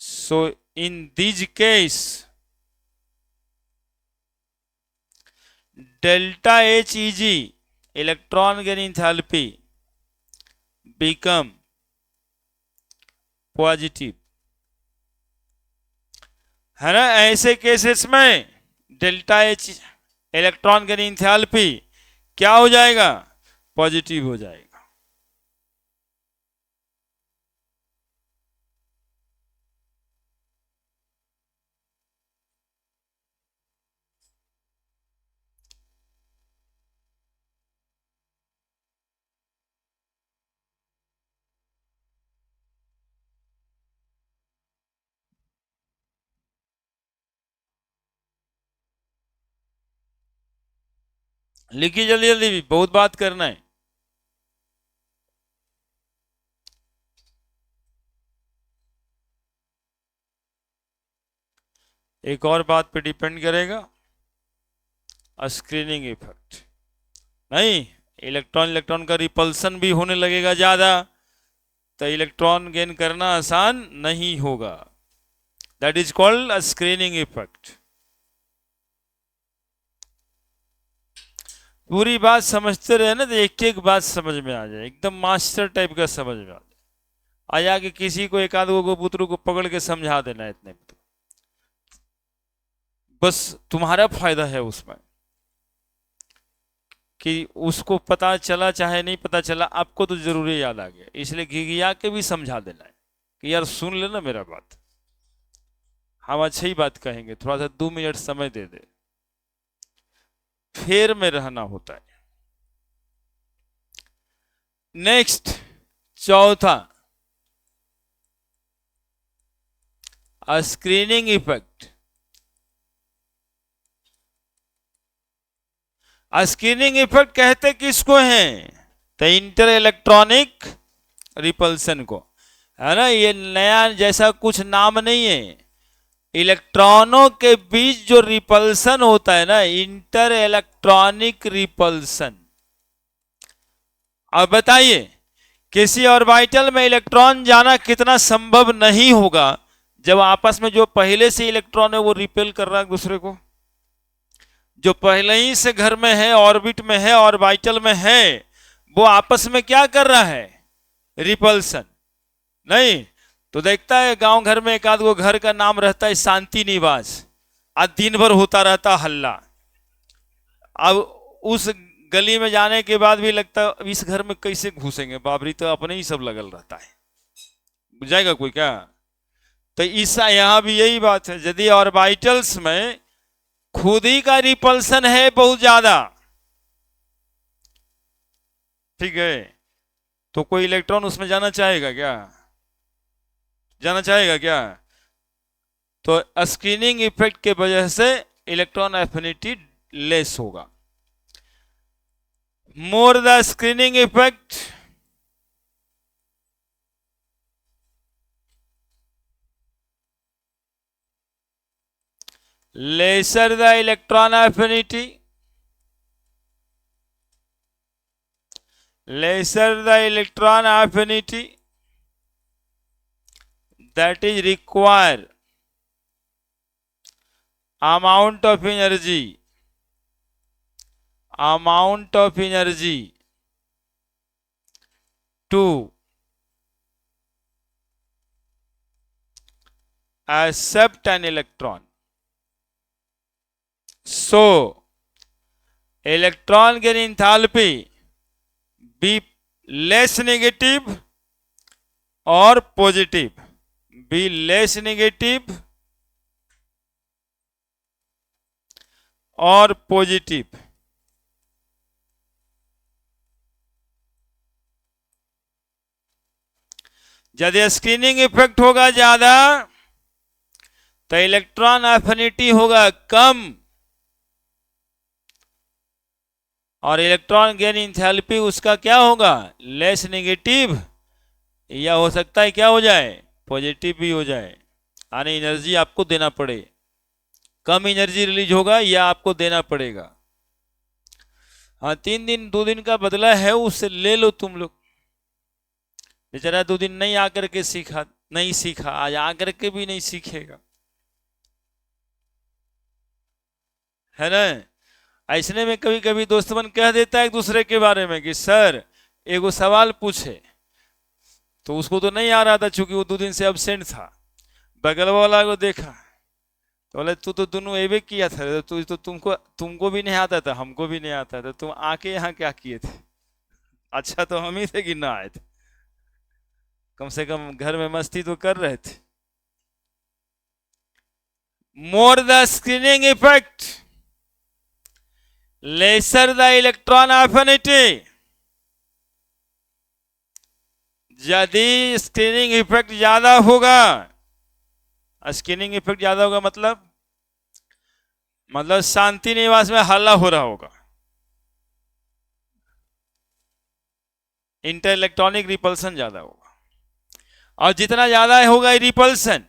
So in this case delta Heg electron gain enthalpy become positive, है ना। ऐसे केसेस में डेल्टा एच इलेक्ट्रॉन की एंथैल्पी क्या हो जाएगा? पॉजिटिव हो जाएगा। लिखिए जल्दी जल्दी, भी बहुत बात करना है। एक और बात पे डिपेंड करेगा, स्क्रीनिंग इफेक्ट। नहीं, इलेक्ट्रॉन इलेक्ट्रॉन का रिपल्सन भी होने लगेगा ज्यादा, तो इलेक्ट्रॉन गेन करना आसान नहीं होगा। That is called screening effect. पूरी बात समझते रहे ना तो एक एक बात समझ में आ जाए, एकदम मास्टर टाइप का समझ में आ जाए। आ जाके किसी को एक आध को पुत्र को पकड़ के समझा देना, इतने में तो बस तुम्हारा फायदा है उसमें, कि उसको पता चला चाहे नहीं पता चला, आपको तो जरूरी याद आ गया, इसलिए घिघिया के भी समझा देना है कि यार सुन लेना मेरा बात, हम अच्छी ही बात कहेंगे, थोड़ा सा 2 मिनट समय दे दे, फेर में रहना होता है। नेक्स्ट, चौथा, स्क्रीनिंग इफेक्ट। स्क्रीनिंग इफेक्ट कहते किसको हैं? तो इंटर इलेक्ट्रॉनिक रिपल्सन को, है ना। ये नया जैसा कुछ नाम नहीं है, इलेक्ट्रॉनों के बीच जो रिपल्सन होता है ना, इंटर इलेक्ट्रॉनिक रिपल्सन। अब बताइए, किसी ऑर्बिटल में इलेक्ट्रॉन जाना कितना संभव नहीं होगा जब आपस में जो पहले से इलेक्ट्रॉन है वो रिपेल कर रहा है दूसरे को, जो पहले ही से घर में है, ऑर्बिट में है, ऑर्बिटल में है, वो आपस में क्या कर रहा है? रिपल्सन। नहीं तो देखता है गांव घर में एक आध गो घर का नाम रहता है शांति निवास, आज दिन भर होता रहता हल्ला। अब उस गली में जाने के बाद भी लगता है इस घर में कैसे घुसेंगे, बाबरी तो अपने ही सब लगल रहता है, बुझाएगा कोई क्या? तो इस यहां भी यही बात है, यदि ऑर्बिटल्स में खुद ही का रिपल्सन है बहुत ज्यादा, ठीक है, तो कोई इलेक्ट्रॉन उसमें जाना चाहेगा क्या? जाना चाहेगा क्या? तो स्क्रीनिंग इफेक्ट के वजह से इलेक्ट्रॉन एफिनिटी लेस होगा। More the screening effect, lesser the electron affinity, lesser the electron affinity that is require amount of energy to accept an electron. So electron gain enthalpy be less negative or positive, be less negative और पॉजिटिव। यदि स्क्रीनिंग इफेक्ट होगा ज्यादा तो इलेक्ट्रॉन एफिनिटी होगा कम, और इलेक्ट्रॉन गेन इंथैल्पी उसका क्या होगा? लेस नेगेटिव, या हो सकता है क्या हो जाए? पॉजिटिव भी हो जाए, यानी एनर्जी आपको देना पड़े, कम एनर्जी रिलीज होगा या आपको देना पड़ेगा। हाँ, 3 दिन 2 दिन का बदला है, उससे ले लो तुम लोग। बेचारा 2 दिन नहीं आकर के सीखा, नहीं सीखा, आज आकर के भी नहीं सीखेगा, है ना। ऐसने में कभी कभी दोस्तमन कह देता है एक दूसरे के बारे में कि सर एगो सवाल पूछे, तो उसको तो नहीं आ रहा था चूंकि वो 2 दिन से एब्सेंट था, बगल वाला को देखा तो बोले तू तो दोनों एवे किया था, तू तो तुमको भी नहीं आता था, हमको भी नहीं आता था, तुम आके यहाँ क्या किए थे? अच्छा तो हम ही थे कि ना आए थे, कम से कम घर में मस्ती तो कर रहे थे। More the screening effect, lesser the electron affinity. यदि स्क्रीनिंग इफेक्ट ज्यादा होगा, स्क्रीनिंग इफेक्ट ज्यादा होगा मतलब शांति निवास में हल्ला हो रहा होगा, इंटर इलेक्ट्रॉनिक रिपल्सन ज्यादा होगा, और जितना ज्यादा होगा repulsion,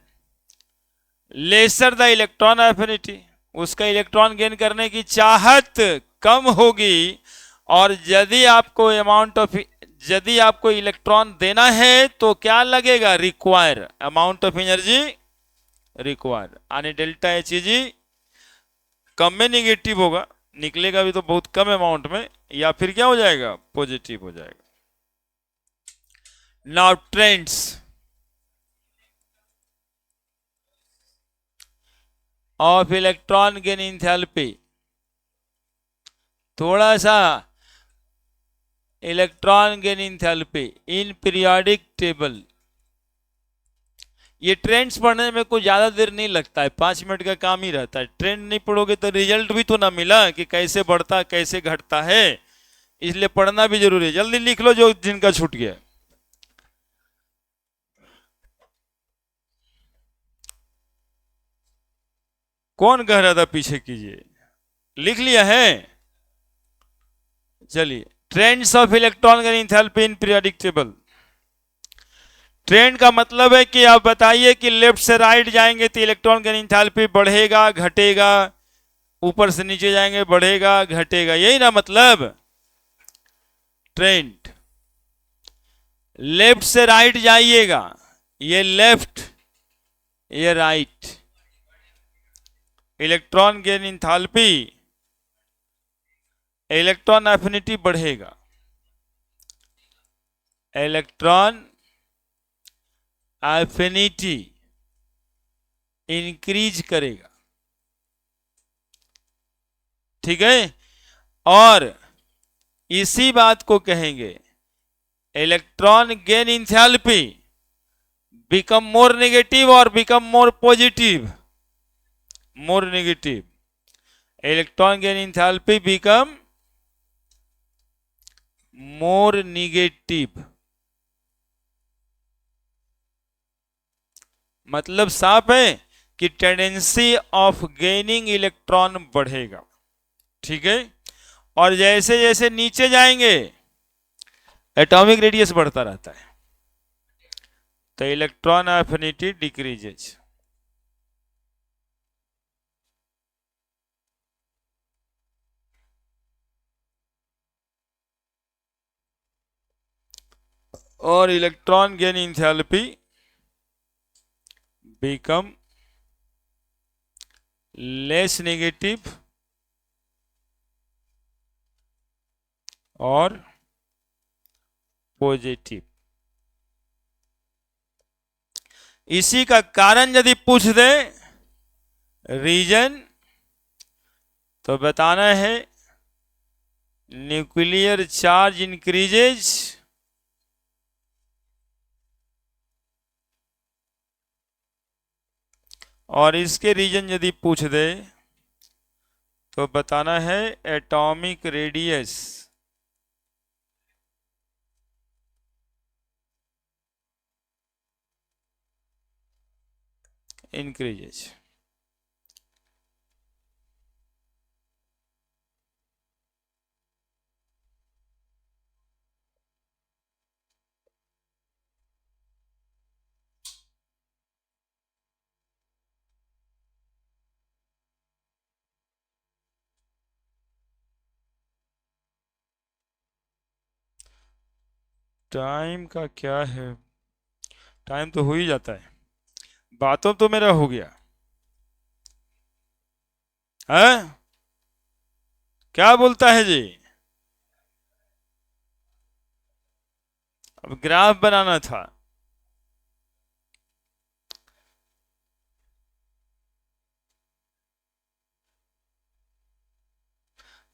lesser the electron affinity, उसका इलेक्ट्रॉन गेन करने की चाहत कम होगी। और यदि आपको इलेक्ट्रॉन देना है तो क्या लगेगा, require, amount of energy require, यानी डेल्टा एच जी कम में निगेटिव होगा, निकलेगा भी तो बहुत कम अमाउंट में, या फिर क्या हो जाएगा, पॉजिटिव हो जाएगा। Now trends of electron gain enthalpy, थोड़ा सा electron gain enthalpy in periodic table. ये ट्रेंड्स पढ़ने में कुछ ज्यादा देर नहीं लगता है, 5 मिनट का काम ही रहता है। ट्रेंड नहीं पढ़ोगे तो रिजल्ट भी तो ना मिला कि कैसे बढ़ता कैसे घटता है, इसलिए पढ़ना भी जरूरी है। जल्दी लिख लो जो जिनका छूट गया। कौन कह रहा था पीछे कीजिए, लिख लिया है? चलिए, trends of electron gain enthalpy in periodic table. Trend का मतलब है कि आप बताइए कि लेफ्ट से राइट जाएंगे तो इलेक्ट्रॉन गेन एंथैल्पी बढ़ेगा घटेगा, ऊपर से नीचे जाएंगे बढ़ेगा घटेगा, यही ना मतलब ट्रेंड। लेफ्ट से राइट जाइएगा, ये लेफ्ट ये right, electron gain enthalpy, electron affinity बढ़ेगा, इलेक्ट्रॉन एफिनिटी इंक्रीज करेगा, ठीक है। और इसी बात को कहेंगे electron gain enthalpy become more negative और become more positive, more negative, electron gain enthalpy become more negative. मतलब साफ है कि टेंडेंसी ऑफ गेनिंग इलेक्ट्रॉन बढ़ेगा, ठीक है। और जैसे जैसे नीचे जाएंगे एटॉमिक रेडियस बढ़ता रहता है, तो इलेक्ट्रॉन एफिनिटी डिक्रीजेज। और electron gain enthalpy become less negative और पॉजिटिव। इसी का कारण यदि पूछ दे रीजन, तो बताना है न्यूक्लियर चार्ज इंक्रीजेज और इसके रीजन यदि पूछ दे तो बताना है एटॉमिक रेडियस इंक्रीजेज। टाइम का क्या है, टाइम तो हो ही जाता है, बातों तो मेरा हो गया है, क्या बोलता है जी? अब ग्राफ बनाना था।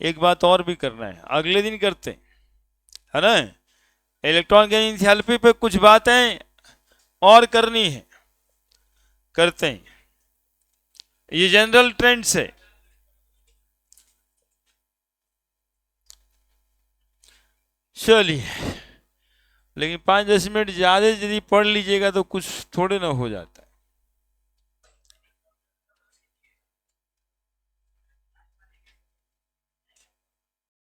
एक बात और भी करना है, अगले दिन करते हैं, है ना। इलेक्ट्रॉन गेन एंथैल्पी पे कुछ बातें और करनी है, करते हैं। ये जनरल ट्रेंड्स है। चलिए, लेकिन 5-10 मिनट ज्यादा यदि पढ़ लीजिएगा तो कुछ थोड़े ना हो जाता है।